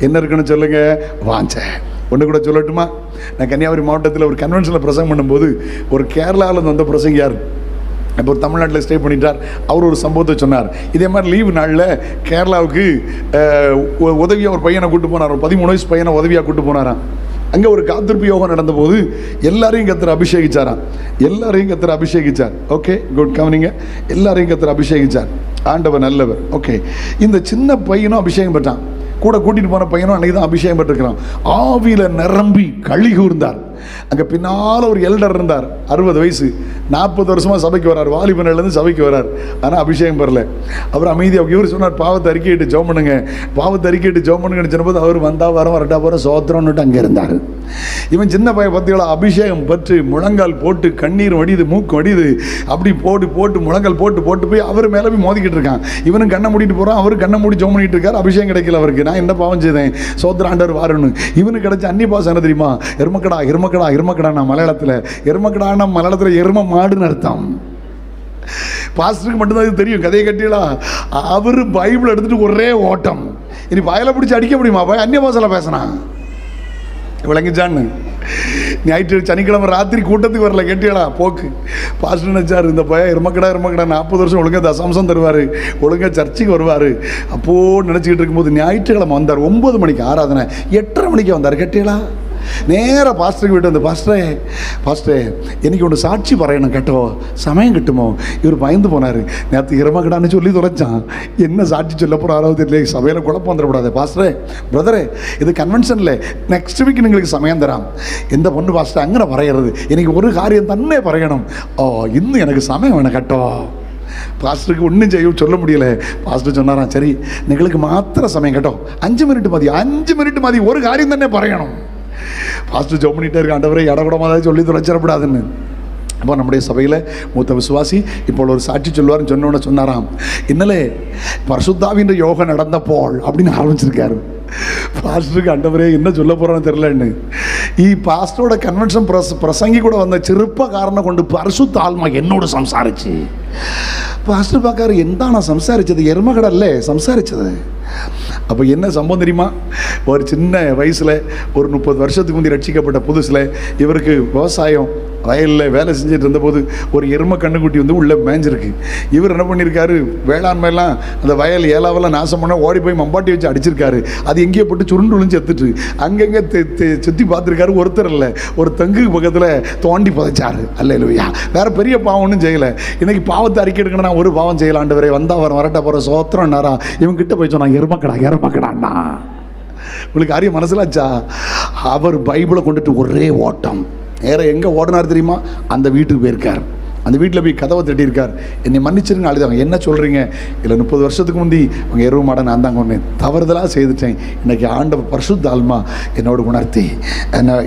என்ன இருக்குன்னு சொல்லுங்க, வாஞ்ச ஒன்று கூட சொல்லட்டுமா. நான் கன்னியாகுமரி மாவட்டத்தில் ஒரு கன்வென்ஷனில் பிரசங்கம் பண்ணும்போது ஒரு கேரளாவில் வந்த பிரசங்கியார் இப்போ ஒரு தமிழ்நாட்டில் ஸ்டே பண்ணிட்டார். அவர் ஒரு சம்பவத்தை சொன்னார். இதே மாதிரி லீவு நாளில் கேரளாவுக்கு உதவியாக ஒரு பையனை கூட்டு போனார். ஒரு 13 வயசு பையனை உதவியாக கூட்டு போனாராம். அங்கே ஒரு காத்திருப்பு யோகம் நடந்தபோது எல்லாரையும் கர்த்தர் அபிஷேகிச்சாராம். எல்லாரையும் கர்த்தர் அபிஷேகிச்சார். ஓகே குட், கவனிங்க. எல்லாரையும் கர்த்தர் அபிஷேகிச்சார். ஆண்டவர் நல்லவர். ஓகே, இந்த சின்ன பையனும் அபிஷேகம் பெற்றான். கூட கூட்டிகிட்டு போன பையனும் அன்றைக்கி தான் அபிஷேகம் பெற்றிருக்கிறான். ஆவியில் நிரம்பி களி கூர்ந்தார். அங்கே பின்னால் ஒரு எல்டர் இருந்தார், 60 வயசு, 40 வருஷமாக சபைக்கு வரார். வாலிபனிலேருந்து சபைக்கு வரார், ஆனால் அபிஷேகம் பெறல. அவர் அமைதியாக இவர் சொன்னார், பாவத்தை அறிக்கையிட்டு ஜெபம் பண்ணுங்க, பாவத்தை அறிக்கையிட்டு ஜெபம் பண்ணுங்கன்னு சொன்னபோது அவர் வந்தா வரோம் வரட்டா போகிற சோத்திரம்னுட்டு அங்கே இருந்தார். இவன் சின்ன பையன் பார்த்தீங்களா, அபிஷேகம் பற்று முழங்கால் போட்டு கண்ணீர் வடிது, மூக்கு வடிது, அப்படி போட்டு முழங்கால் போட்டு போய் அவர் மேலே போய் மோதிக்கிட்டு இருக்கான். இவனும் கண்ணை மூடிட்டு போகிறான், அவரு கண்ணை மூடி ஜெபம் பண்ணிட்டு இருக்கார். அபிஷேகம் கிடைக்கல அவருக்கு. நான் என்ன பாவம் செய்தேன், சோத்திர ஆண்டவர் வாரணும். இவனுக்கு கிடைச்ச அந்நிய பாசம் என்ன தெரியுமா, எருமக்கடா மலையாளத்தில் எருமக்கடானா மலையாளத்தில் எரும மாடுன்னு அர்த்தம். பாஸ்டருக்கு மட்டும்தான் இது தெரியும், கதையை கட்டியலா. அவரு பைபிள் எடுத்துட்டு ஒரே ஓட்டம். இனி வயலை பிடிச்சி அடிக்க முடியுமா, போய் அந்நிய பாசையில் பேசினா விளங்கிச்சான்னு. ஞாயிற்று சனிக்கிழமை ராத்திரி கூட்டத்துக்கு வரல, கேட்டியடா போக்கு. பாஸ்டர் நினைச்சார், இந்த பையன் எருமக்கடா 40 வருஷம் ஒழுங்காக தசாம்சம் தருவார், ஒழுங்காக சர்ச்சுக்கு வருவார். அப்போது நினச்சிக்கிட்டு இருக்கும்போது ஞாயிற்றுக்கிழமை வந்தார். 9 மணிக்கு ஆராதனை, 8:30 மணிக்கு வந்தார். கேட்டியலா நேராக பாஸ்டருக்கு விட்டு வந்து, பாஸ்டரே எனக்கு ஒன்று சாட்சி பறையணும், கேட்டோ சமயம் கிட்டுமோ. இவர் பயந்து போனார். நேற்று எருமக்கடான்னு சொல்லி தொலைச்சான், என்ன சாட்சி சொல்ல போகிறாரோ தெரியல, சபையில் குழப்பம் வந்துடக்கூடாது. பாஸ்டரே பிரதரே, இது கன்வென்ஷனில் நெக்ஸ்ட் வீக் எங்களுக்கு சமயம் தராம். எந்த பொண்ணு பாஸ்டர் அங்கே பறையிறது, எனக்கு ஒரு காரியம் தன்னே பறையணும். இன்னும் எனக்கு சமயம் வேணும் கேட்டோ. பாஸ்டருக்கு ஒன்றும் செய்ய சொல்ல முடியலை. பாஸ்டர் சொன்னாராம், சரி எங்களுக்கு மாத்திர சமயம் கேட்டோம், 5 மினிட் மதி, ஒரு காரியம் தானே பறையணும். பாஸ்டர் ஜெபம் பண்ணிட்டே இருக்க, ஆண்டவரே இடக்கூடமாக தான் சொல்லி தொலைச்சிடப்படாதுன்னு. அப்போ நம்முடைய சபையில் மூத்த விசுவாசி இப்போ ஒரு சாட்சி சொல்லுவார்னு சொன்னோன்னு சொன்னாராம், இன்னலே பரிசுத்தாவின் யோகம் நடந்தப்போல் அப்படின்னு ஆரம்பிச்சிருக்காரு. பாஸ்டருக்கு ஆண்டவரே என்ன சொல்ல போகிறான்னு தெரிலன்னு. பாஸ்டரோட கன்வென்ஷன் பிரசங்கி கூட வந்த சிறுப்பக்காரனை கொண்டு பரிசுத்த ஆத்மா என்னோட சம்சாரிச்சு. பாஸ்டர் பார்க்காரு, எந்த நான் சம்சாரிச்சது, எருமகடல்ல சம்சாரிச்சது. அப்போ என்ன சம்பவம் தெரியுமா, ஒரு சின்ன வயசில் ஒரு 30 வருஷத்துக்கு முந்தி ரட்சிக்கப்பட்ட புதுசில் இவருக்கு விவசாயம் வயலில் வேலை செஞ்சுட்டு இருந்தபோது ஒரு எருமை கண்ணுக்குட்டி வந்து உள்ளே மேய்ஞ்சிருக்கு. இவர் என்ன பண்ணியிருக்காரு, வேளாண்மையெல்லாம் அந்த வயல் ஏலாவெல்லாம் நாசம் பண்ண ஓடி போய் மம்பாட்டி வச்சு அடிச்சிருக்காரு. அது எங்கேயோ போட்டு சுருண்டு விழுந்து செத்துட்டு அங்கங்கே சுற்றி பார்த்துருக்காரு. ஒருத்தர் இல்லை, ஒரு தங்கு பக்கத்தில் தோண்டி புதைச்சாரு. அல்லேலூயா. வேறு பெரிய பாவம் ஒன்றும் செய்யலை. இன்றைக்கி பாவத்தை அறிக்கை எடுக்கணும், நான் ஒரு பாவம் செய்யலாண்டவரே, வந்தால் வரட்ட போகிற சோத்திரம் நேரா இவங்க கிட்ட போய் சொன்னாங்க, எருமக்கடாண்ணா உங்களுக்கு காரியம் மனசிலாச்சா. அவர் பைபிளை கொண்டுட்டு ஒரே ஓட்டம். நேரம் எங்கே ஓடினார் தெரியுமா, அந்த வீட்டுக்கு போயிருக்கார். அந்த வீட்டில் போய் கதவை தட்டியிருக்கார். என்னை மன்னிச்சிருங்க அழுதாங்க. என்ன சொல்கிறீங்க? இல்லை 30 வருஷத்துக்கு முந்தி அவங்க எருவு மாட நான் தாங்க ஒன்று தவறுதலாக செய்துட்டேன். இன்றைக்கி ஆண்டவர் பரிசுத்த ஆத்மா என்னோடு உணர்த்தி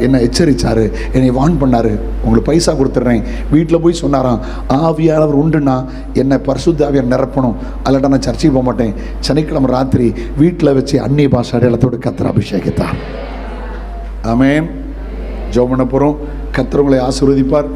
என்னை எச்சரித்தார், என்னை வான் பண்ணார். உங்களுக்கு பைசா கொடுத்துட்றேன். வீட்டில் போய் சொன்னாராம், ஆவியானவர் உண்டுன்னா என்னை பரிசுத்த ஆவியார் நிரப்பணும், அல்லாட்டா நான் சர்ச்சைக்கு போக மாட்டேன். சனிக்கிழமை ராத்திரி வீட்டில் வச்சு அந்நிய பாஷை அடையாளத்தோடு கர்த்தர் அபிஷேகித்தார். ஆமென். ஜெபம் பண்ண போகிறோம். கர்த்தர் உங்களை ஆசீர்வதிப்பார்.